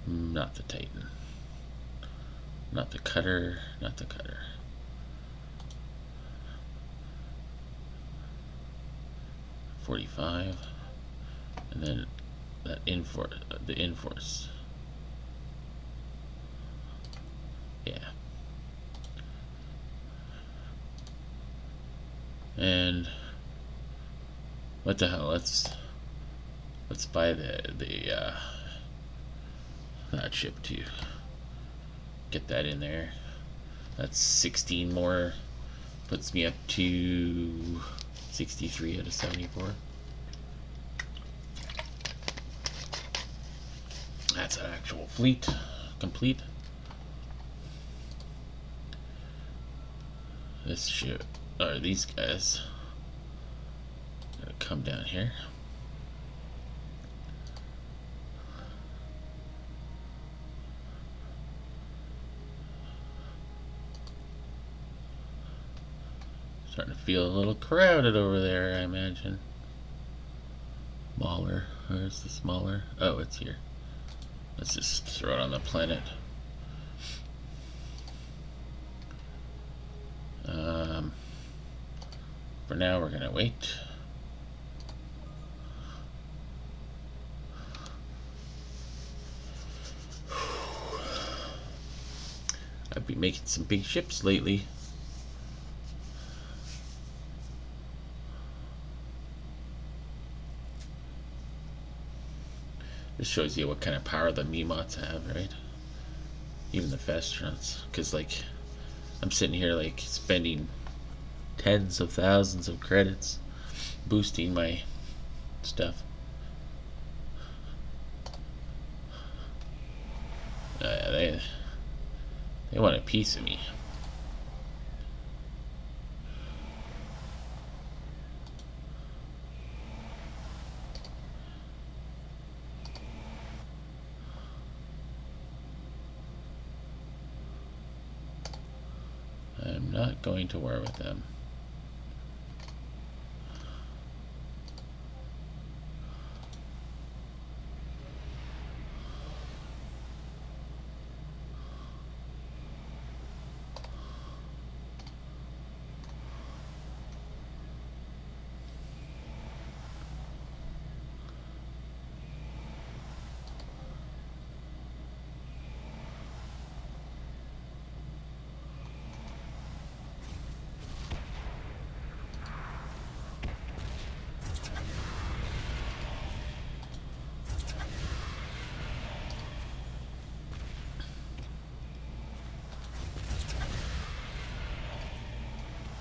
Not the Titan. Not the Cutter. Not the Cutter. $45. And then that Enforce. The Enforce. Yeah. And what the hell? Let's buy that ship too. Get that in there. That's 16 more. Puts me up to 63 out of 74. That's an actual fleet complete. This ship, or these guys, gotta come down here. Starting to feel a little crowded over there, I imagine. Mauler, where's the smaller? Oh, it's here. Let's just throw it on the planet. For now, we're gonna wait. I've been making some big ships lately. This shows you what kind of power the Memots have, right? Even the Festronts. Because, like, I'm sitting here, like, spending tens of thousands of credits boosting my stuff. They want a piece of me. I'm not going to war with them.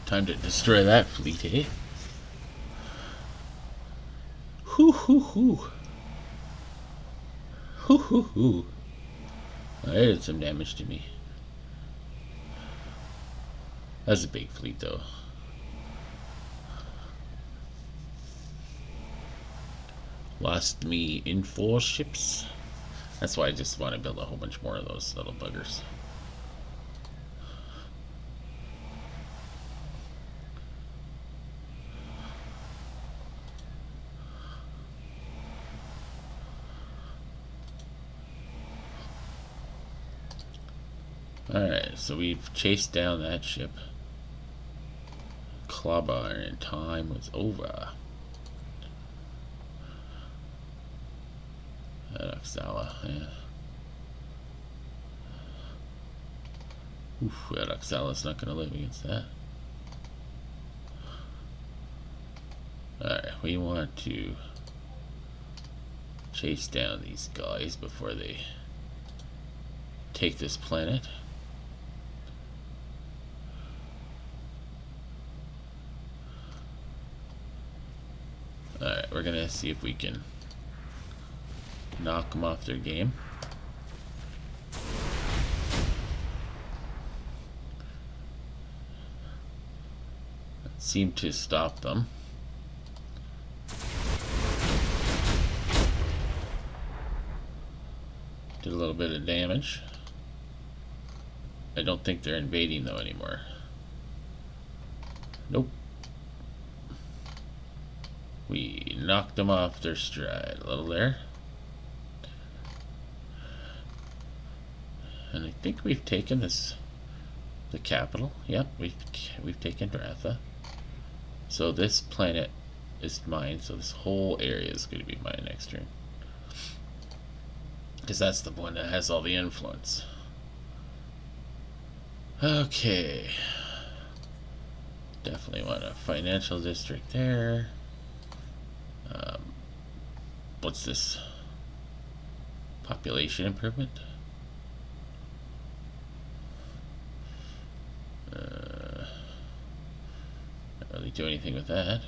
Time to destroy that fleet, eh? Hoo hoo hoo. Hoo hoo hoo. That did some damage to me. That's a big fleet, though. Lost me in 4 ships. That's why I just want to build a whole bunch more of those little buggers. Alright, so we've chased down that ship. Clubber, and time was over. That Oxala, yeah. Oof, that Oxala's not gonna live against that. Alright, we want to chase down these guys before they take this planet. Alright, we're gonna see if we can knock them off their game. That seemed to stop them. Did a little bit of damage. I don't think they're invading though anymore. Nope. We knocked them off their stride a little there. And I think we've taken the capital. Yep, we've taken Dratha. So this planet is mine, so this whole area is going to be mine next turn. Because that's the one that has all the influence. Okay. Definitely want a financial district there. What's this? Population improvement? Not really do anything with that.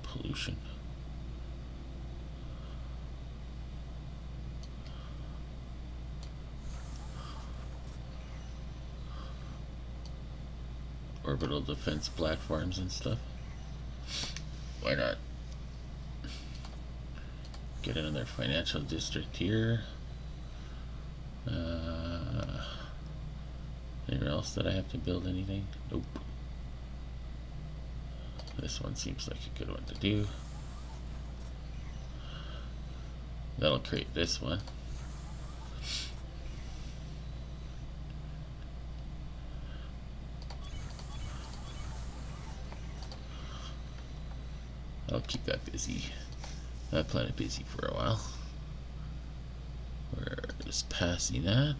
Pollution. Orbital defense platforms and stuff. Why not? Get another financial district here. Anywhere else that I have to build anything? Nope. This one seems like a good one to do. That'll create this one. I'll keep that busy. That planet busy for a while. We're just passing that.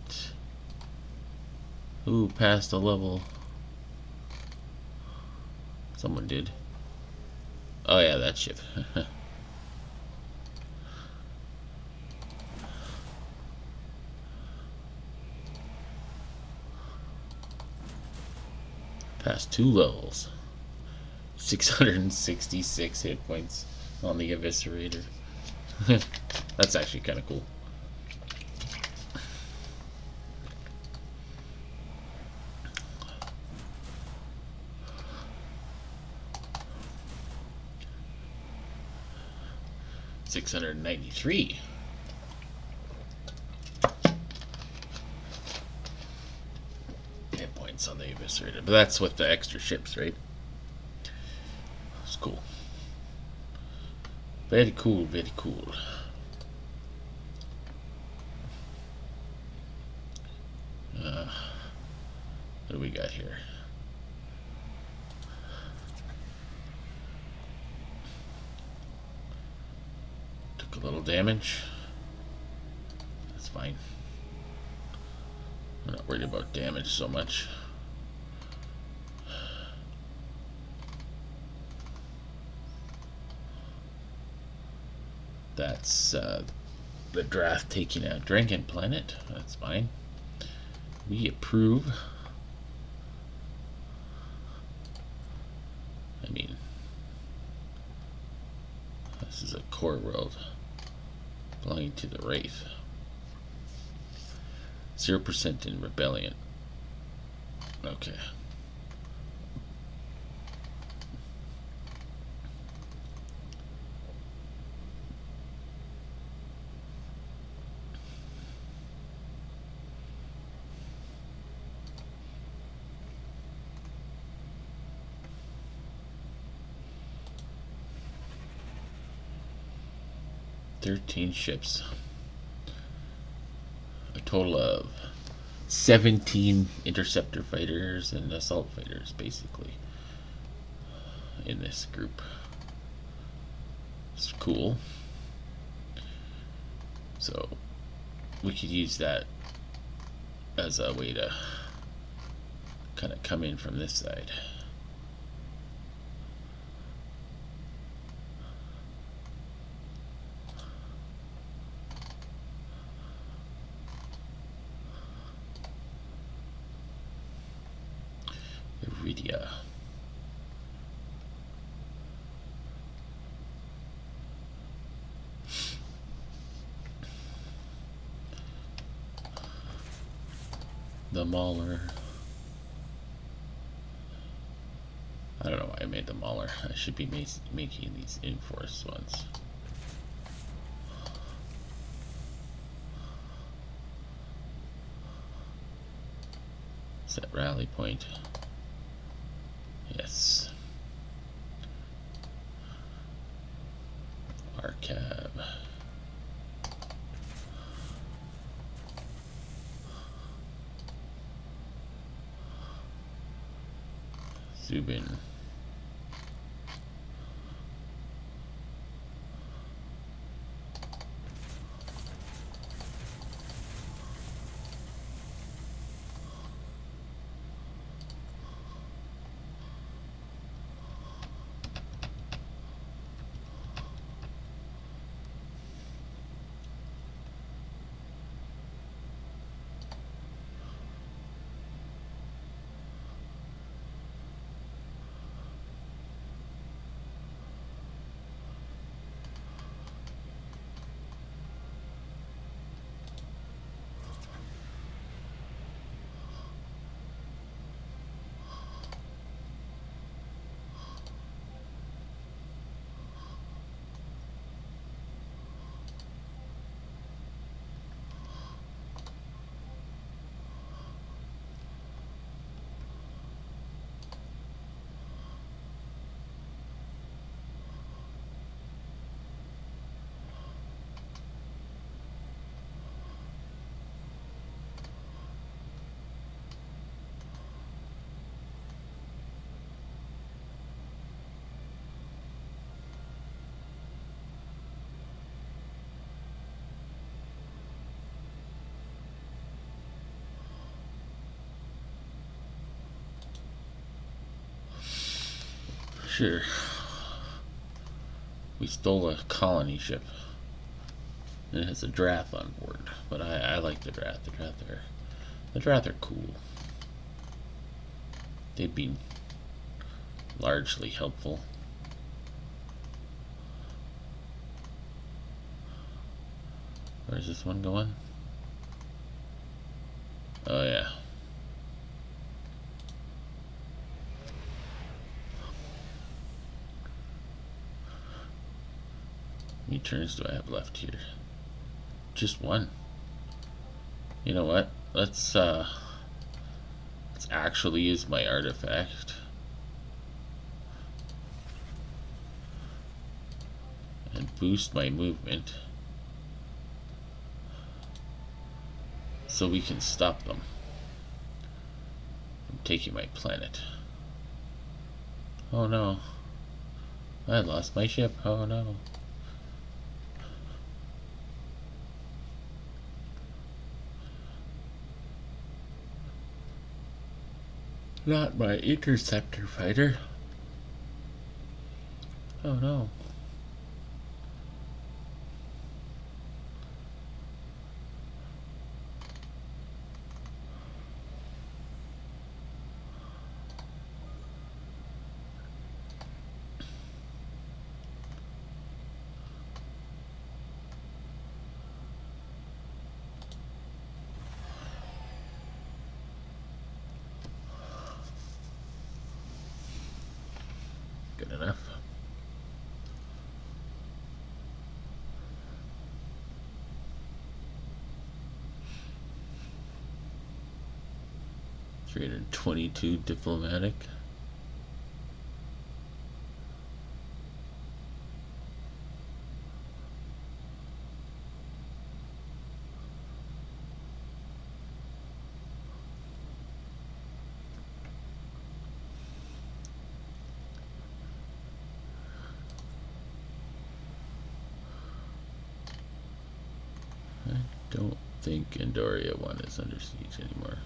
Ooh, passed a level. Someone did. Oh yeah, that ship. Passed 2 levels. 666 hit points on the Eviscerator. That's actually kind of cool. $693. Hit points on the Eviscerator. But that's with the extra ships, right? It's cool. Very cool, very cool. What do we got here? Took a little damage. That's fine. I'm not worried about damage so much. That's the Dratha taking out Drengin planet. That's fine. We approve. I mean, this is a core world belonging to the Wraith. 0% in rebellion. Okay. "13 ships. A total of 17 interceptor fighters and assault fighters, basically, in this group. It's cool. So we could use that as a way to kind of come in from this side. Iridia. The Mauler. I don't know why I made the Mauler. I should be making these Enforce ones. Set rally point. Yes. Arcab. Zubin. Sure. We stole a colony ship. And it has a Dratha on board. But I like the Dratha. The Dratha are cool. They've been largely helpful. Where's this one going? Oh yeah. How many turns do I have left here? Just one. You know what? Let's actually use my artifact and boost my movement so we can stop them from taking my planet. Oh no. I lost my ship. Oh no. Not my interceptor fighter. Oh no. Good enough. $322 diplomatic. I don't think Andoria 1 is under siege anymore.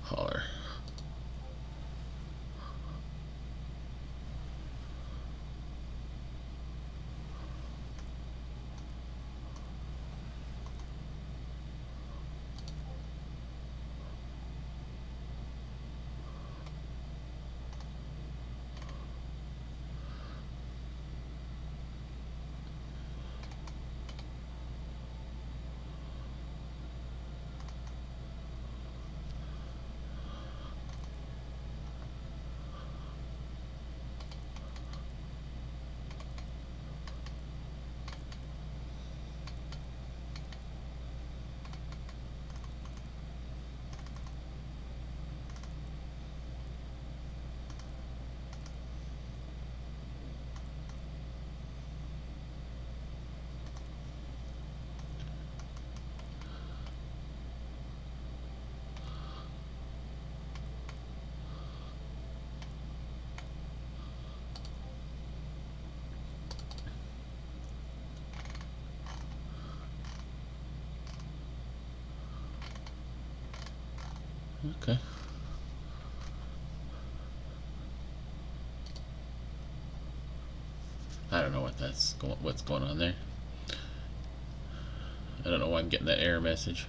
Holler. Okay. I don't know what's going on there. I don't know why I'm getting that error message,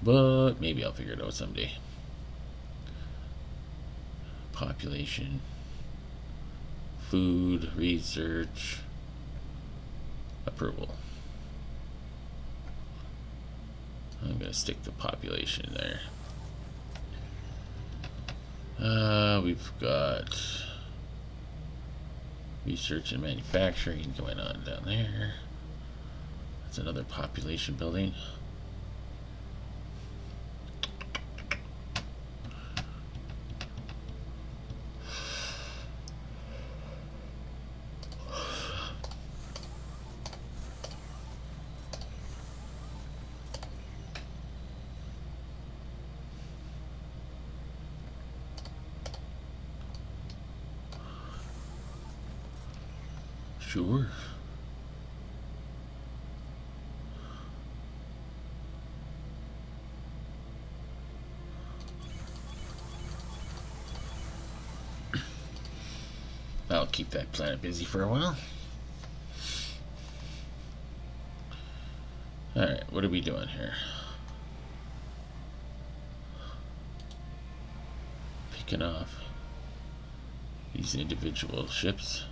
but maybe I'll figure it out someday. Population, food, research, approval. I'm gonna stick the population there. We've got research and manufacturing going on down there. That's another population building. Sure. I'll keep that planet busy for a while. Alright, what are we doing here? Picking off these individual ships.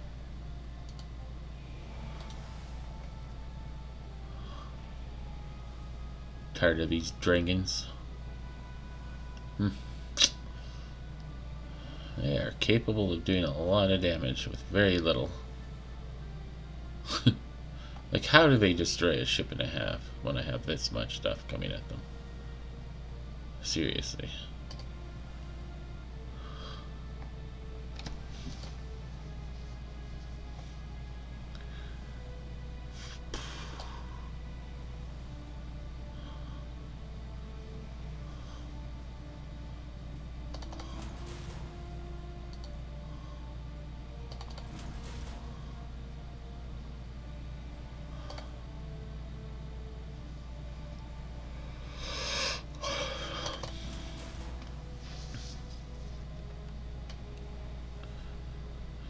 Tired of these Drengins. They are capable of doing a lot of damage with very little. Like, how do they destroy a ship and a half when I have this much stuff coming at them? Seriously.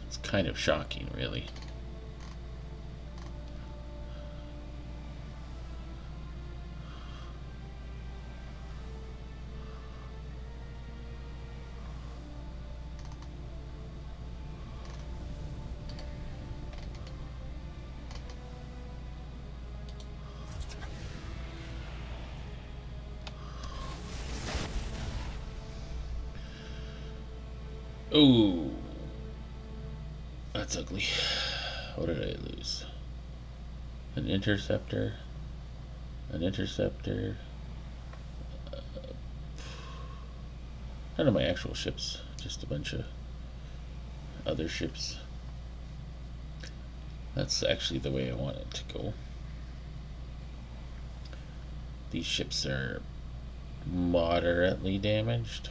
It's kind of shocking, really. Ooh. That's ugly. What did I lose? An interceptor. An interceptor. None of my actual ships. Just a bunch of other ships. That's actually the way I want it to go. These ships are moderately damaged,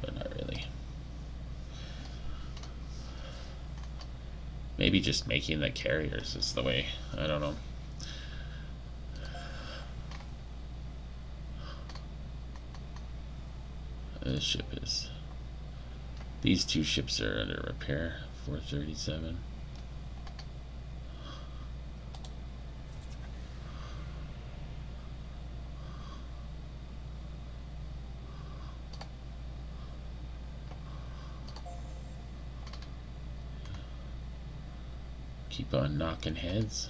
but not really. Maybe just making the carriers is the way. I don't know. This ship is. These two ships are under repair. 437. Keep on knocking heads.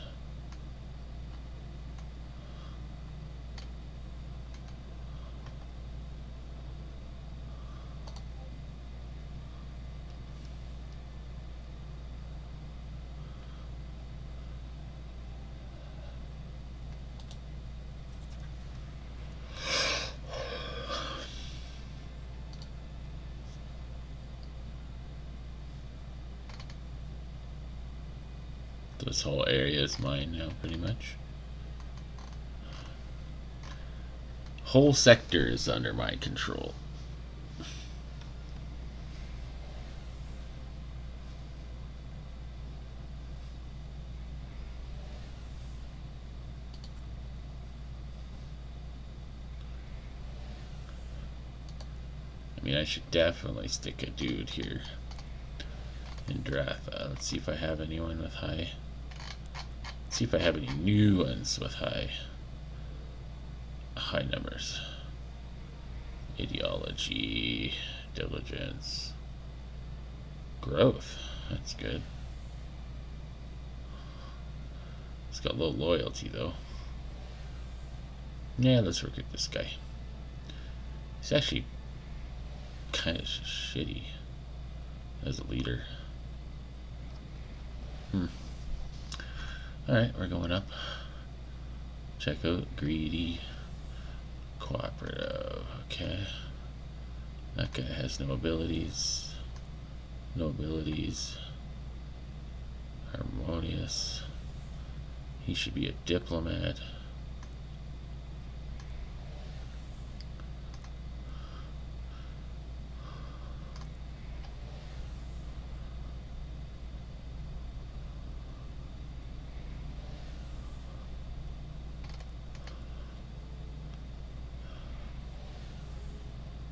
This whole area is mine now, pretty much. Whole sector is under my control. I mean, I should definitely stick a dude here in Dratha. Let's see if I have anyone with high. Let's see if I have any new ones with high numbers. Ideology, diligence, growth. That's good. It's got low loyalty though. Yeah, let's work at this guy. He's actually kind of shitty as a leader. Alright, we're going up. Check out greedy, cooperative. Okay. That guy has no abilities. No abilities. Harmonious. He should be a diplomat.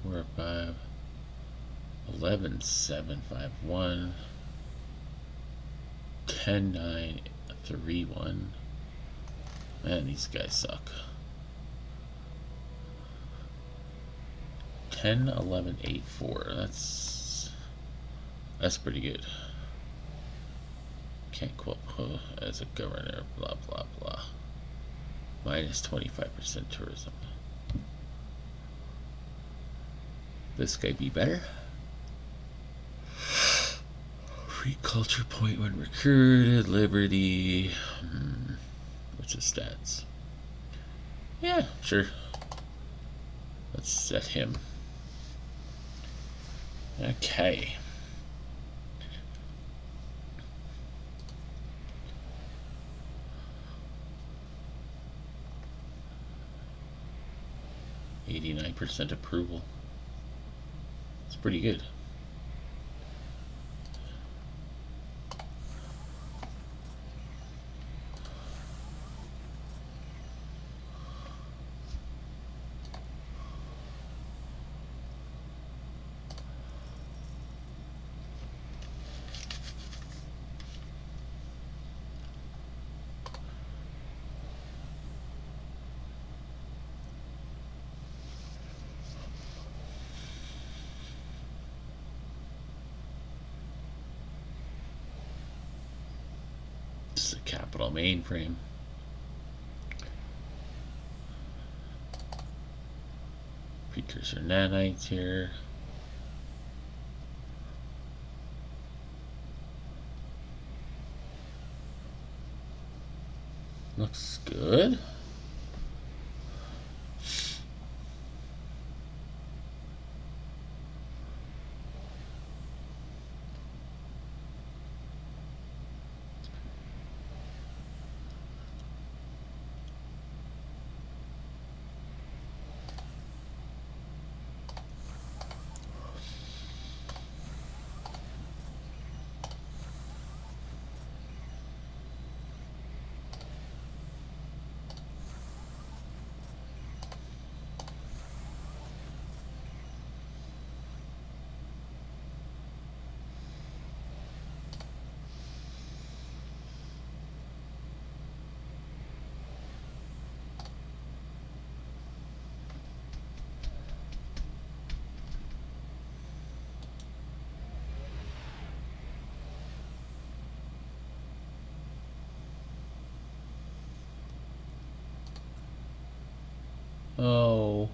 4, 5, 11, 7, 5, 1, 10, 9, 3, 1. Man, these guys suck. 10, 11, 8, 4. That's pretty good. Can't quote as a governor, blah, blah, blah. Minus 25% tourism. This guy be better. Free culture point when recruited. Liberty. What's his stats? Yeah, sure. Let's set him. Okay. %89 approval. It's pretty good. This is a capital mainframe. Precursor nanites here. Looks good. Oh,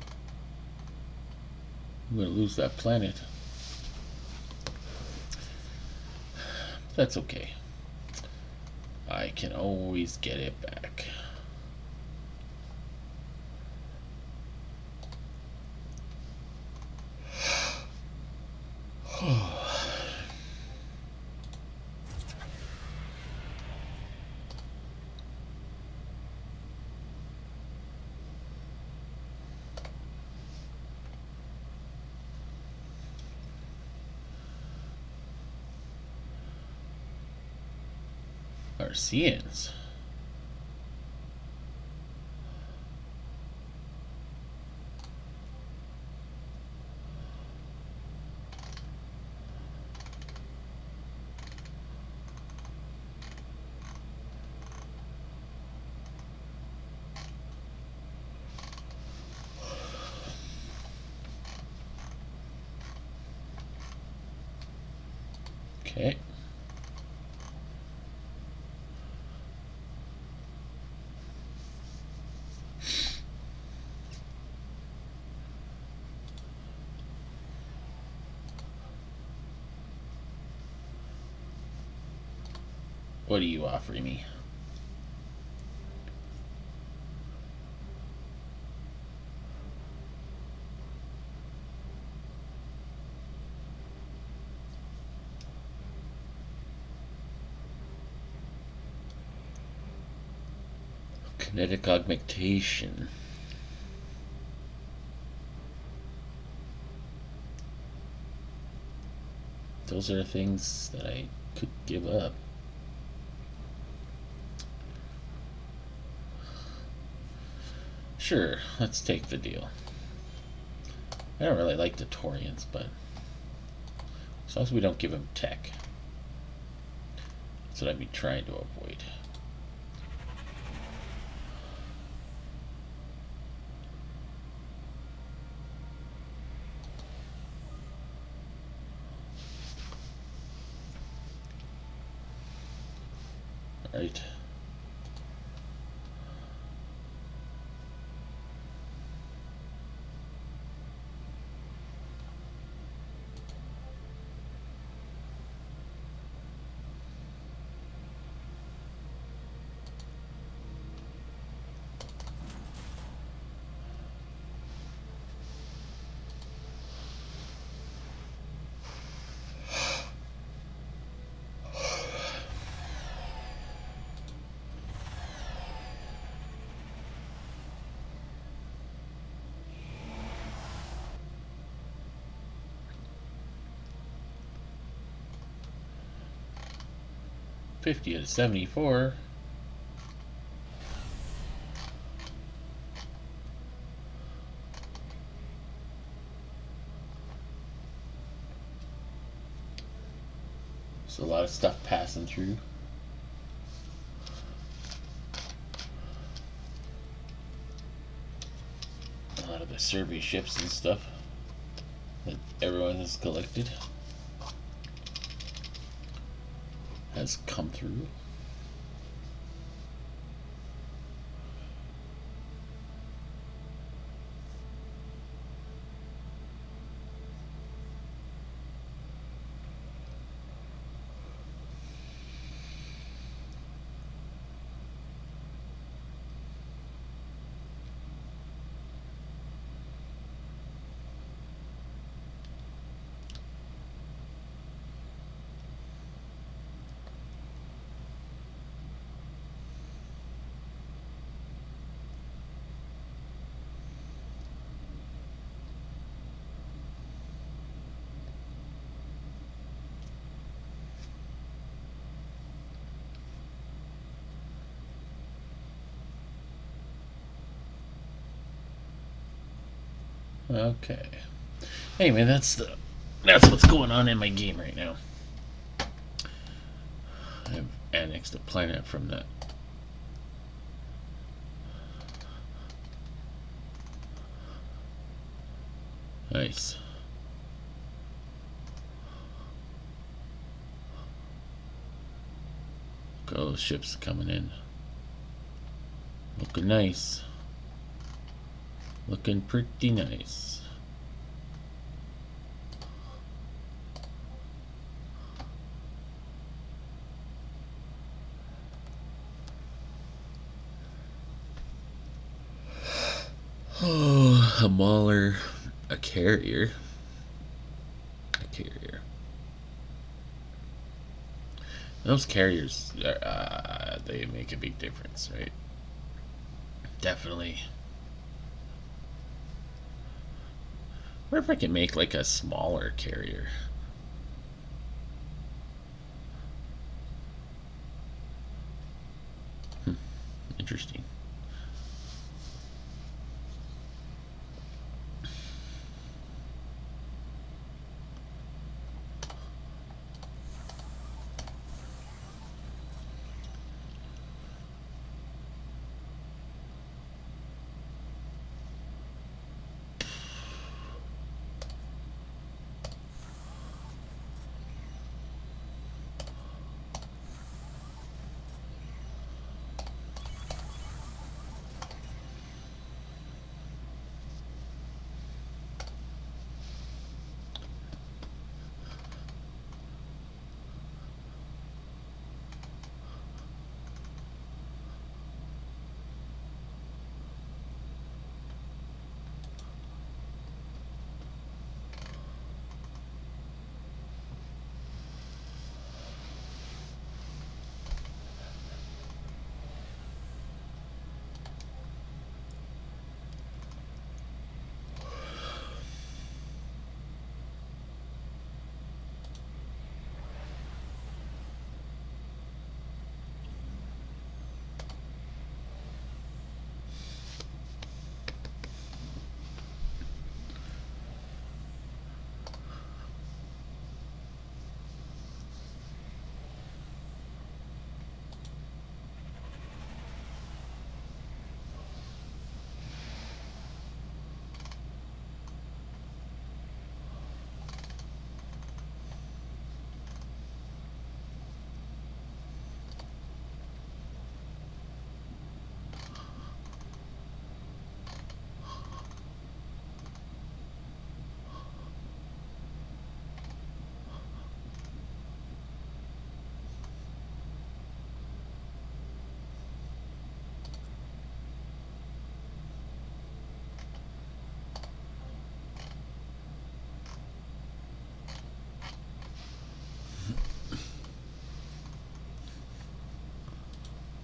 I'm gonna lose that planet. That's okay. I can always get it back. Arceans. Okay. What are you offering me? Kinetic augmentation. Those are things that I could give up. Sure, let's take the deal. I don't really like the Taurians, but as long as we don't give them tech. That's what I'd be trying to avoid. Alright. $50 to $74. There's a lot of stuff passing through. A lot of the survey ships and stuff that everyone has collected has come through. Okay. Anyway, that's what's going on in my game right now. I've annexed a planet from that. Nice. Look at all those ships coming in. Looking nice. Looking pretty nice. Oh, a mauler, a carrier. A carrier. Those carriers, they make a big difference, right? Definitely. What if I can make like a smaller carrier? Interesting.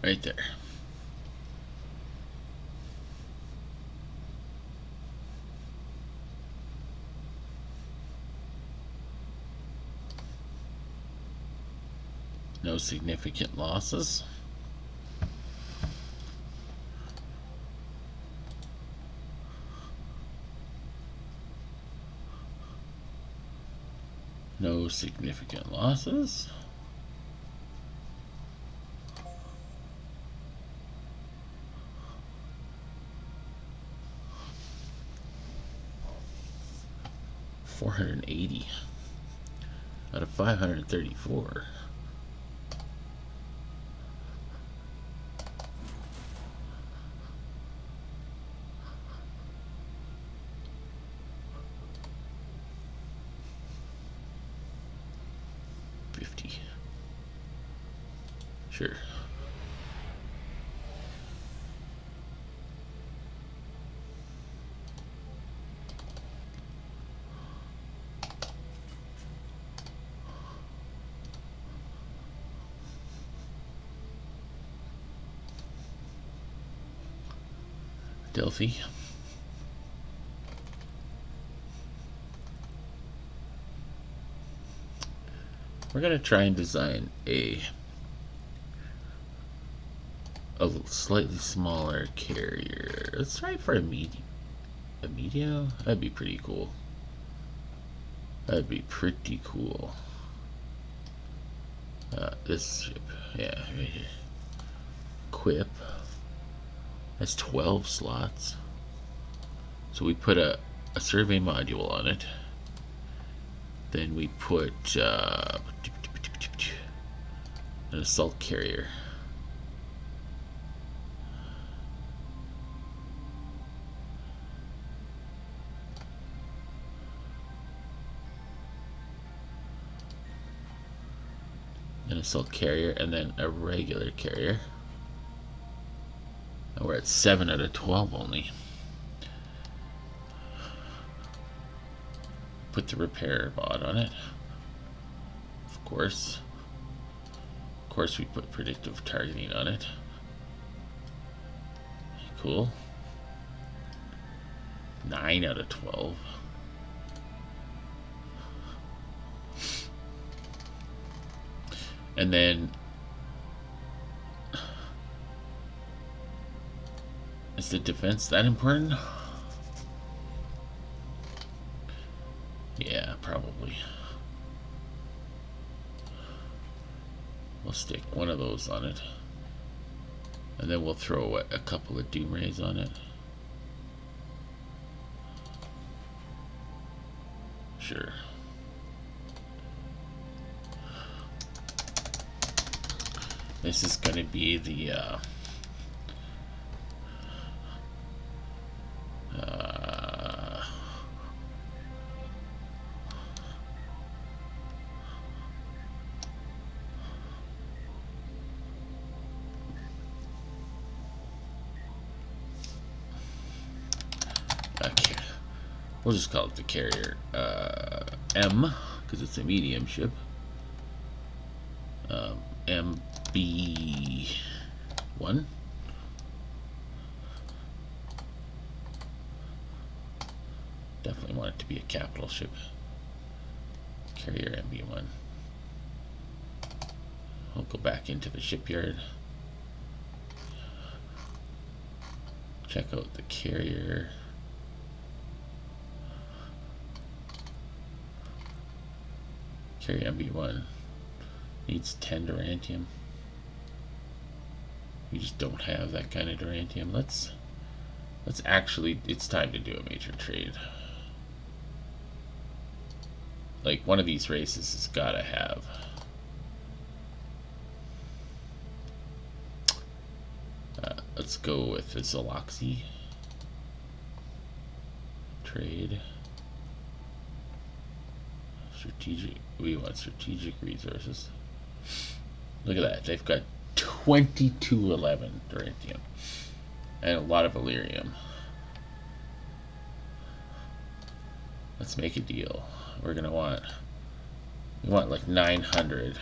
Right there. No significant losses. No significant losses. $480 out of 534. Sure. Delphi. We're going to try and design a slightly smaller carrier. Let's try for a medium. A medium? That'd be pretty cool. That'd be pretty cool. This ship. Yeah, right here. Equip. That's 12 slots. So we put a survey module on it. Then we put an assault carrier. An assault carrier, and then a regular carrier. And we're at 7 out of 12 only. Put the repair bot on it. Of course. Of course, we put predictive targeting on it. Cool. 9 out of 12. And then is the defense that important? Yeah, probably. We'll stick one of those on it. And then we'll throw a couple of doom rays on it. Sure. This is going to be the okay. We'll just call it the carrier M, because it's a medium ship. MB1. Definitely want it to be a capital ship. Carrier MB1. I'll go back into the shipyard. Check out the carrier. Carrier MB1 needs 10 durantium. We just don't have that kind of durantium. Let's actually, it's time to do a major trade. Like, one of these races has got to have let's go with the Zaloxy. Trade. Strategic. We want strategic resources. Look at that. They've got 2211 durantium and a lot of Illyrium. Let's make a deal. We're gonna want, we want like 900,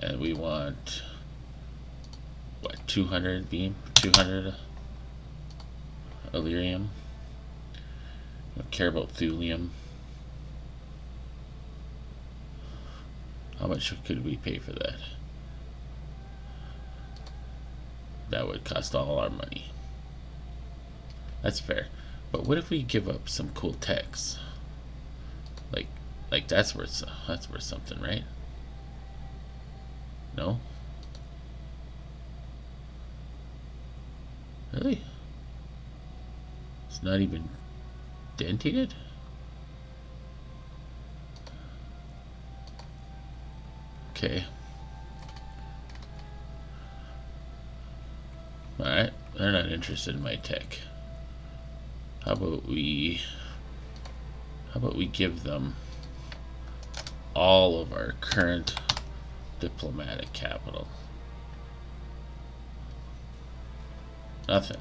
and we want what, 200 beam, 200 Illyrium. Don't care about thulium. How much could we pay for that? That would cost all our money. That's fair. But what if we give up some cool techs? Like that's worth something, right? No? Really? It's not even dented? Okay. Alright, they're not interested in my tech. How about we give them all of our current diplomatic capital? Nothing.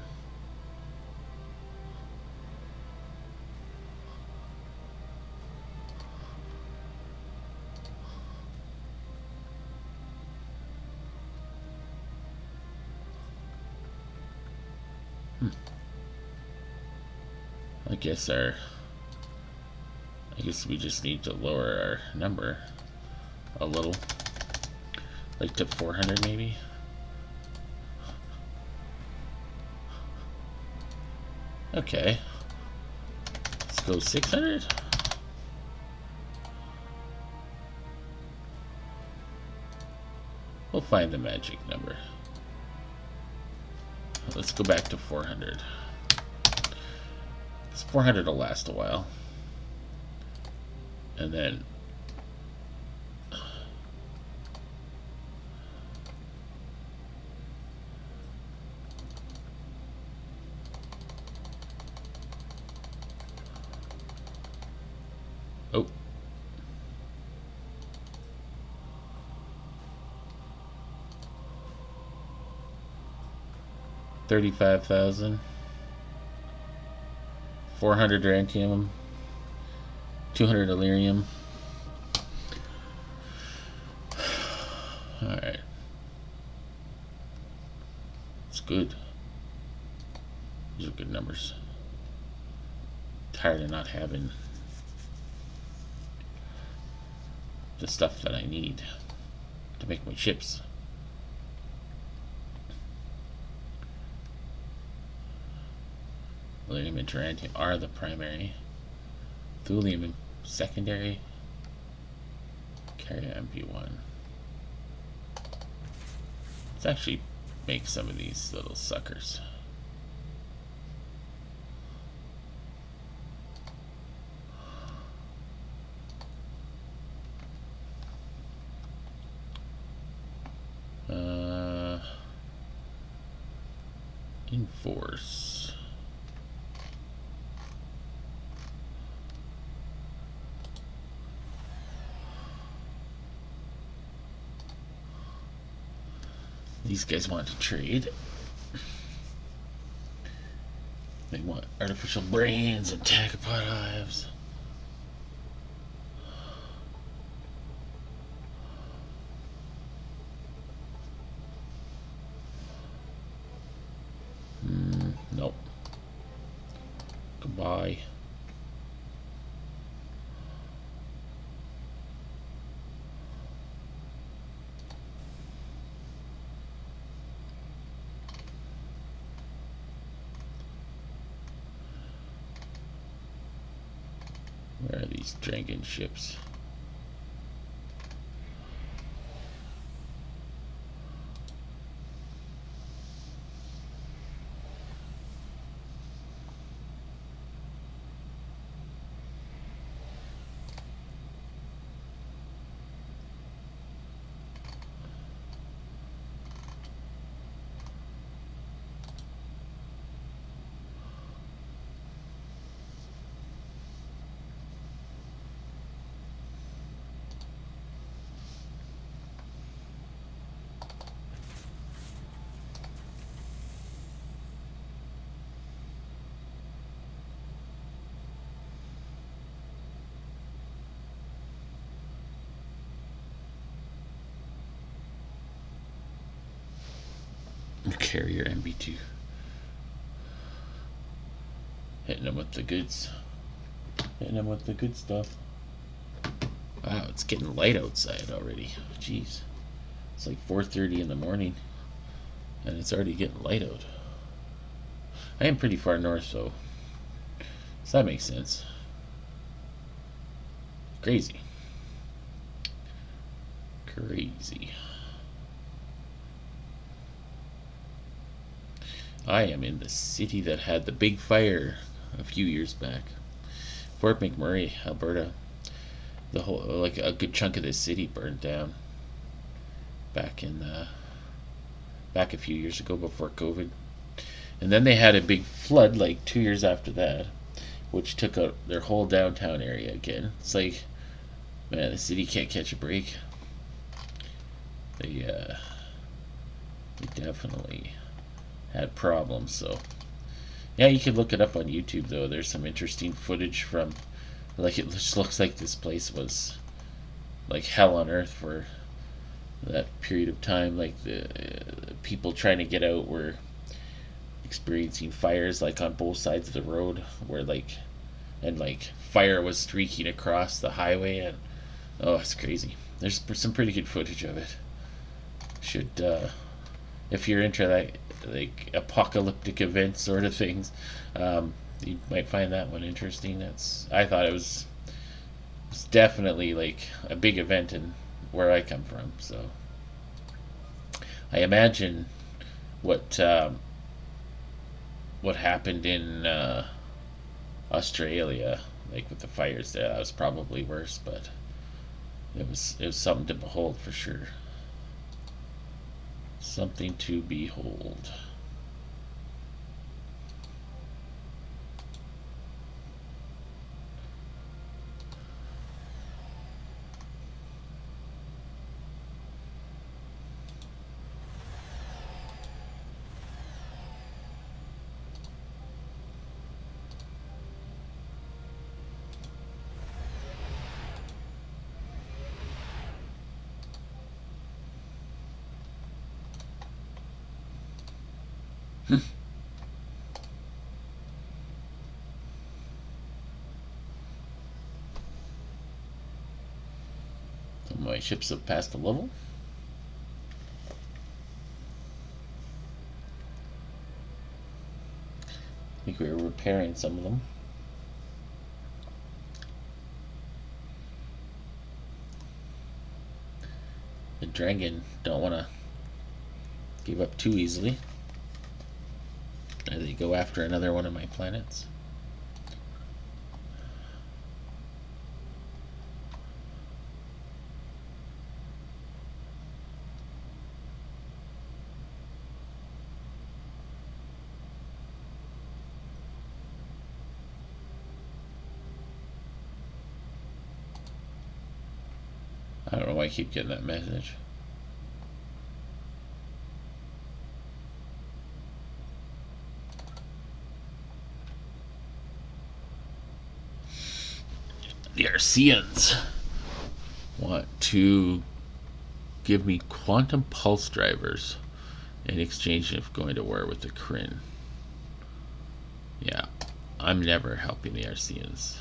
I guess we just need to lower our number a little, like to 400 maybe. Okay, let's go 600. We'll find the magic number. Let's go back to 400. This 400 will last a while. And then oh, 35,000, 400 Drantium, 200 Illyrium. Alright. It's good. These are good numbers. Tired of not having the stuff that I need to make my ships. Illyrium and Tarantium are the primary. Thulium secondary. Carrier MP1. Let's actually make some of these little suckers. Enforce. These guys want to trade. They want artificial brains and tachopod hives. Nope. Goodbye. Where are these Drengin ships? carrier MB2. Hitting them with the goods. Hitting them with the good stuff. Wow, it's getting light outside already. Jeez. It's like 4:30 in the morning, and it's already getting light out. I am pretty far north, so that makes sense. Crazy. Crazy. I am in the city that had the big fire a few years back. Fort McMurray, Alberta. The whole, like a good chunk of this city burned down back back a few years ago before COVID. And then they had a big flood like 2 years after that, which took out their whole downtown area again. It's like, man, the city can't catch a break. They definitely had problems. So yeah, you can look it up on YouTube though. There's some interesting footage from, like, it just looks like this place was like hell on earth for that period of time. Like the people trying to get out were experiencing fires like on both sides of the road, where like fire was streaking across the highway, and oh, it's crazy. There's some pretty good footage of it. Should if you're into that, like apocalyptic event sort of things, you might find that one interesting. I thought it's definitely like a big event in where I come from. So I imagine what happened in Australia, like with the fires there, that was probably worse, but it was something to behold for sure. Something to behold. So my ships have passed the level. I think we were repairing some of them. The Drengin don't want to give up too easily as they go after another one of my planets. I don't know why I keep getting that message. The Arceans want to give me quantum pulse drivers in exchange of going to war with the Kryn. Yeah, I'm never helping the Arceans.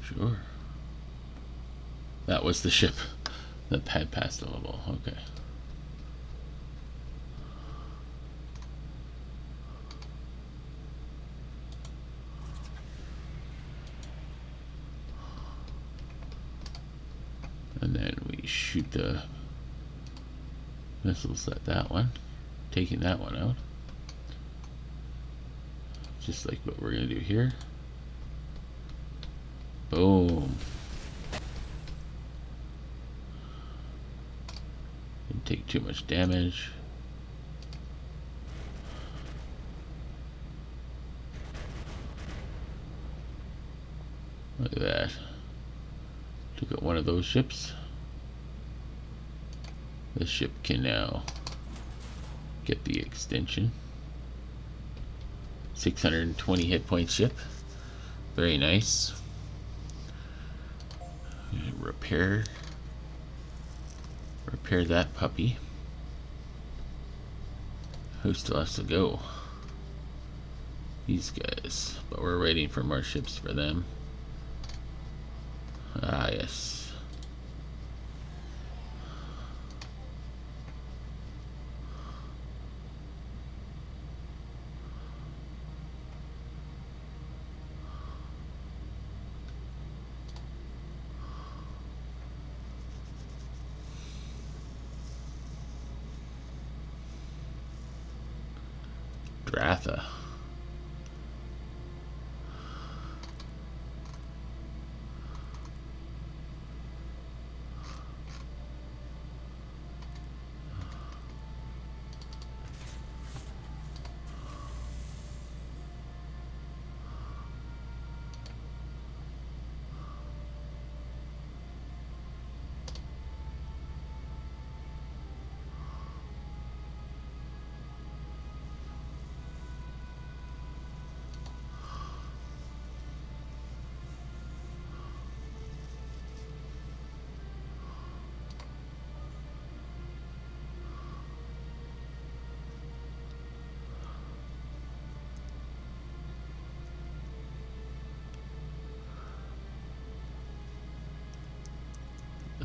Sure. That was the ship that had passed the level. Okay. And then we shoot the missiles at that one, taking that one out. Just like what we're going to do here. Boom. Too much damage. Look at that. Took out one of those ships. This ship can now get the extension. 620 hit point ship. Very nice. Repair that puppy. Who still has to go? These guys. But we're waiting for more ships for them. Ah, yes. Dratha.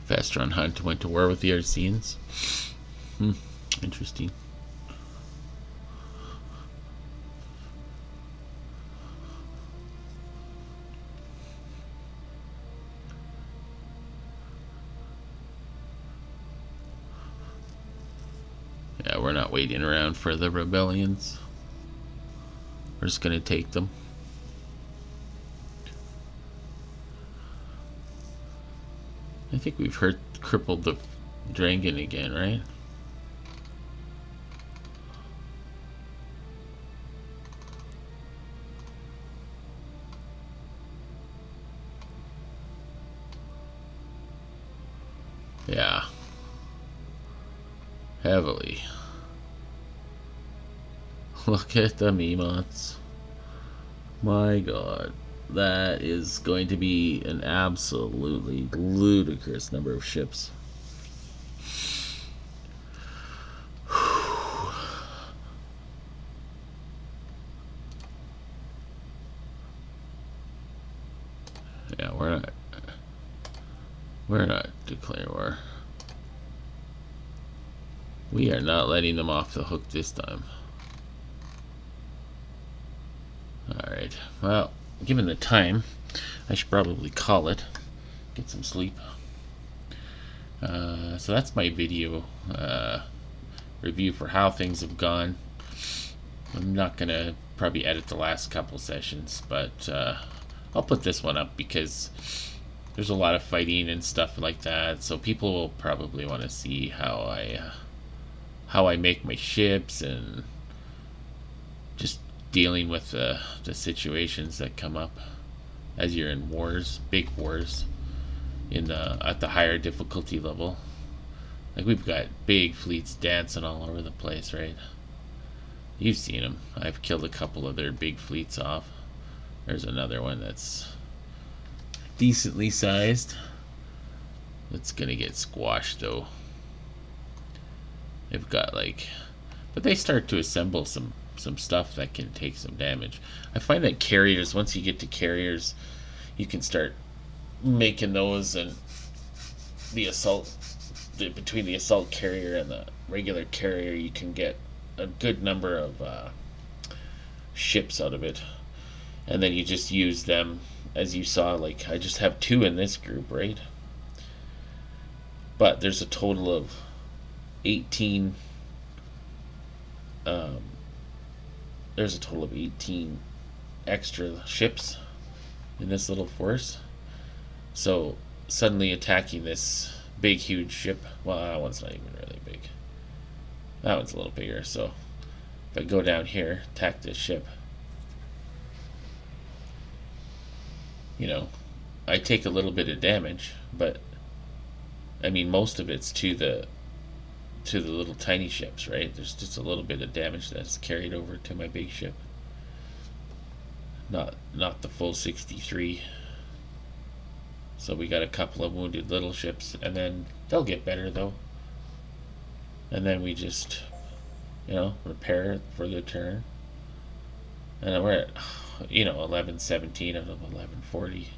Fastron Hunt went to war with the Arceans. Interesting. Yeah, we're not waiting around for the rebellions. We're just gonna take them. I think we've crippled the Drengin again, right? Yeah. Heavily. Look at the Memots. My god. That is going to be an absolutely ludicrous number of ships. Yeah, we're not declaring war. We are not letting them off the hook this time. Alright, well, given the time, I should probably call it. Get some sleep. So that's my video review for how things have gone. I'm not going to probably edit the last couple sessions, but I'll put this one up because there's a lot of fighting and stuff like that, so people will probably want to see how I make my ships and just dealing with the situations that come up as you're in wars, big wars, at the higher difficulty level. Like, we've got big fleets dancing all over the place, right? You've seen them. I've killed a couple of their big fleets off. There's another one that's decently sized. It's gonna get squashed though. They've got but they start to assemble some stuff that can take some damage. I find that carriers, once you get to carriers, you can start making those, and between the assault carrier and the regular carrier, you can get a good number of ships out of it, and then you just use them as you saw. I just have 2 in this group, right? But there's a total of 18 extra ships in this little force. So suddenly attacking this big huge ship, well, that one's not even really big, That one's a little bigger, so if I go down here, attack this ship, you know, I take a little bit of damage, but I mean most of it's to the little tiny ships, right? There's just a little bit of damage that's carried over to my big ship. Not the full 63. So we got a couple of wounded little ships, and then they'll get better though. And then we just, repair for the turn. And then we're at, 1117 out of 1140.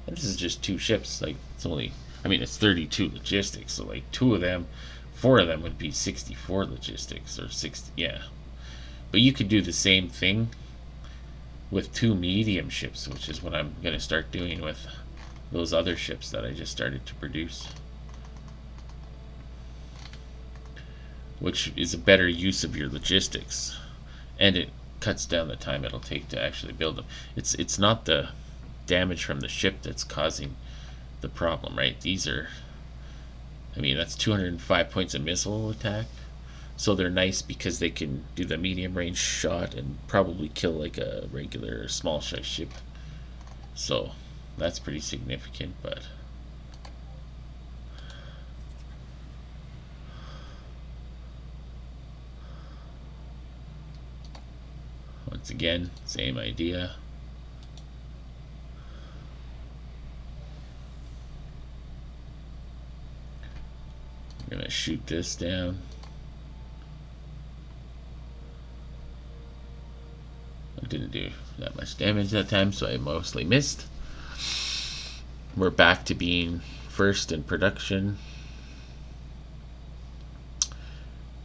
And this is just two ships. Like, it's only, I mean, it's 32 logistics. So, like, four of them would be 64 logistics, or 60, yeah. But you could do the same thing with two medium ships, which is what I'm going to start doing with those other ships that I just started to produce. Which is a better use of your logistics. And it cuts down the time it'll take to actually build them. It's not the damage from the ship that's causing the problem, right? That's 205 points of missile attack. So they're nice because they can do the medium range shot and probably kill like a regular small size ship. So that's pretty significant, but once again, same idea. I'm gonna shoot this down. I didn't do that much damage that time, so I mostly missed. We're back to being first in production.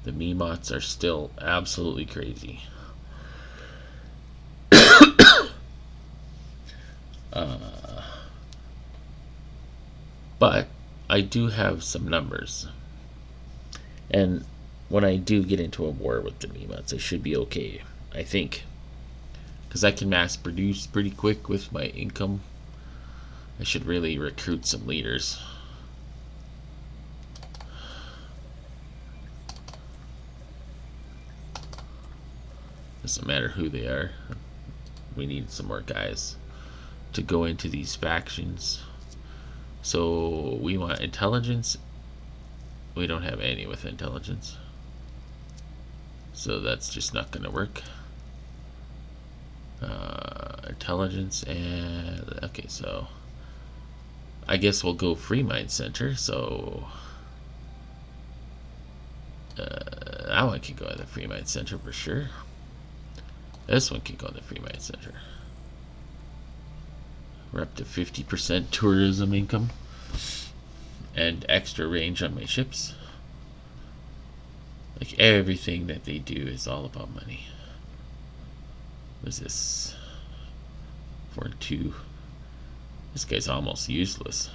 The Memots are still absolutely crazy. But I do have some numbers. And when I do get into a war with the Memots, I should be okay, I think. Because I can mass produce pretty quick with my income. I should really recruit some leaders. Doesn't matter who they are. We need some more guys to go into these factions. So we want intelligence. We don't have any with intelligence. So that's just not going to work. Intelligence and... Okay, so I guess we'll go Free Mind Center. So that one can go in the Free Mind Center for sure. This one can go in the Free Mind Center. We're up to 50% tourism income and extra range on my ships. Like, everything that they do is all about money. What is this? 4-2. This guy's almost useless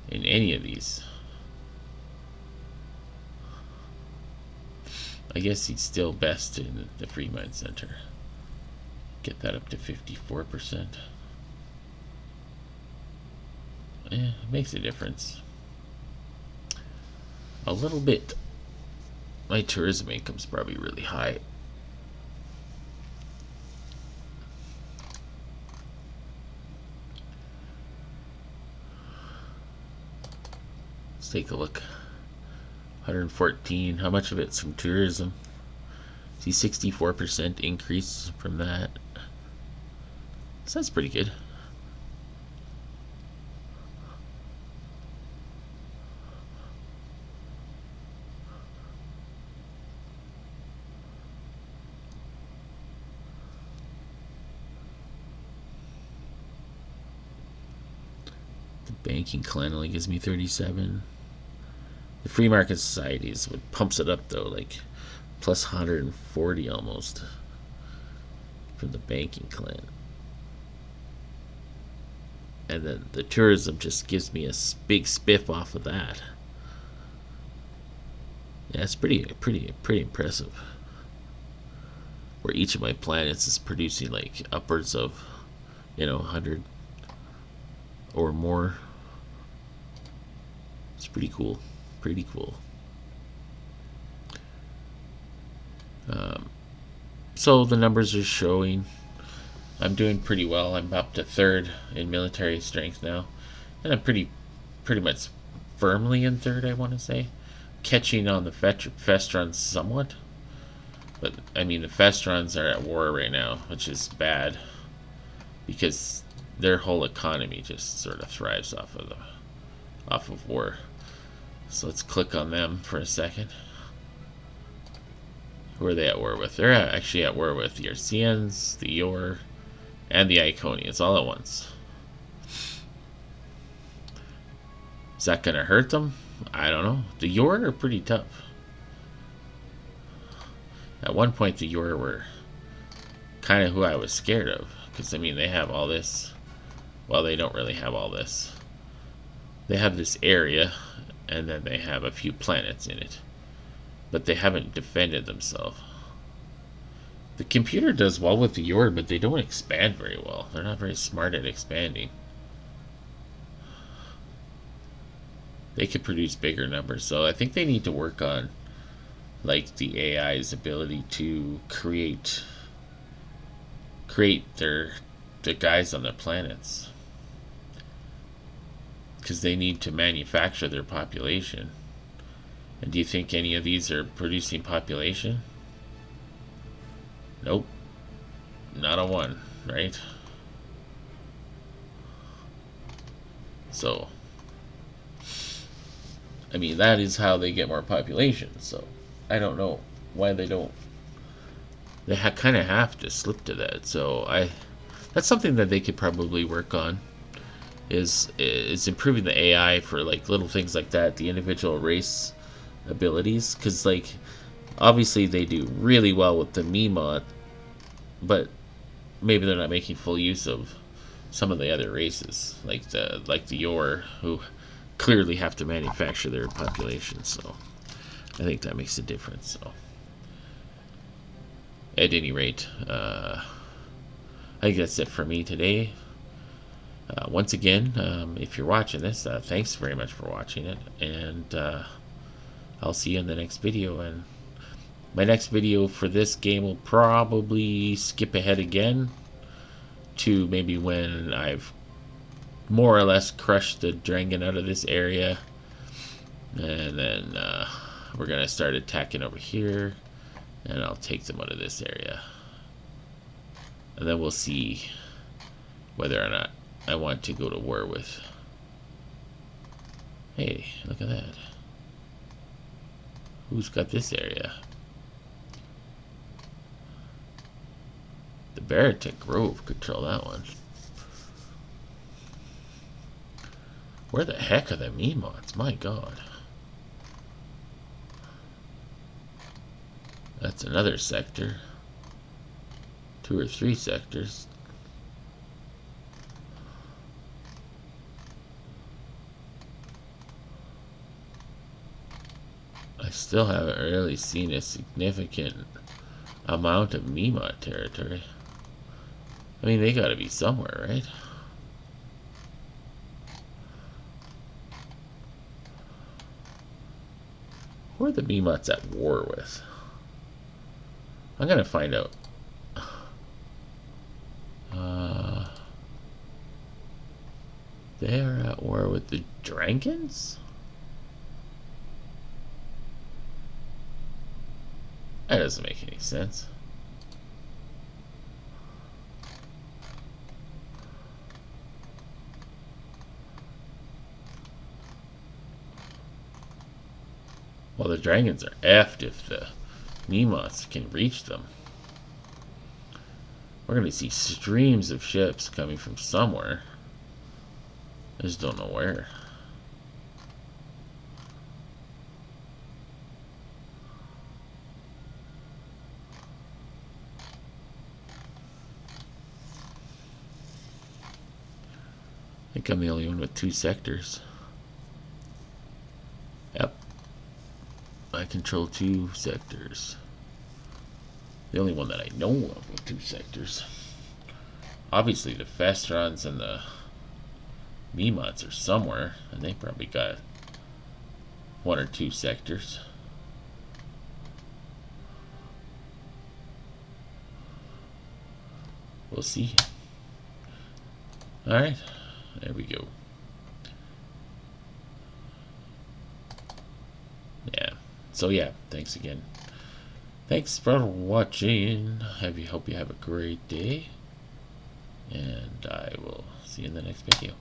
in any of these. I guess he's still best in the Free Mind Center. Get that up to 54%. It makes a difference. A little bit. My tourism income's probably really high. Let's take a look. 114. How much of it's from tourism? See, 64% increase from that. So that's pretty good. The banking clan only gives me 37. The free market societies would pumps it up though, like plus 140 almost from the banking clan. And then the tourism just gives me a big spiff off of that. Yeah, it's pretty impressive. Where each of my planets is producing like upwards of, 100 or more. It's pretty cool. Pretty cool. Um, so the numbers are showing I'm doing pretty well. I'm up to third in military strength now, and I'm pretty much firmly in third. I want to say, catching on the Festrons somewhat, but I mean the Festrons are at war right now, which is bad because their whole economy just sort of thrives off of war. So let's click on them for a second. Who are they at war with? They're actually at war with the Arceans, the Yor, and the Iconians all at once. Is that going to hurt them? I don't know. The Yor are pretty tough. At one point, the Yor were kind of who I was scared of. Because, I mean, they have all this. Well, they don't really have all this. They have this area, and then they have a few planets in it. But they haven't defended themselves. The computer does well with the Yor, but they don't expand very well. They're not very smart at expanding. They could produce bigger numbers, so I think they need to work on like the AI's ability to create the guys on their planets, because they need to manufacture their population. And do you think any of these are producing population? Nope, not a one, right? So I mean, that is how they get more population. So I don't know why they don't. They kind of have to slip to that. So that's something that they could probably work on. Is improving the AI for like little things like that, the individual race abilities, because like obviously they do really well with the Mimot, but maybe they're not making full use of some of the other races, like the Yor, who clearly have to manufacture their population. So I think that makes a difference. So at any rate, I think that's it for me today. Once again, if you're watching this, thanks very much for watching it, and I'll see you in the next video. And my next video for this game will probably skip ahead again to maybe when I've more or less crushed the Drengin out of this area, and then we're gonna start attacking over here, and I'll take them out of this area, and then we'll see whether or not I want to go to war with. Hey, look at that. Who's got this area? The Baratic Grove control that one. Where the heck are the Mimots? My god. That's another sector. 2 or 3 sectors. I still haven't really seen a significant amount of Mimot territory. I mean, they gotta be somewhere, right? Who are the Mimots at war with? I'm gonna find out. They are at war with the Drengins? That doesn't make any sense. Well, the Dragons are effed if the Mimots can reach them. We're going to see streams of ships coming from somewhere. I just don't know where. I think I'm the only one with 2 sectors. Yep. I control 2 sectors. The only one that I know of with 2 sectors. Obviously the Festrons and the Mimots are somewhere, and they probably got 1 or 2 sectors. We'll see. Alright, there we go. Yeah. So yeah, thanks again. Thanks for watching. Hope you have a great day. And I will see you in the next video.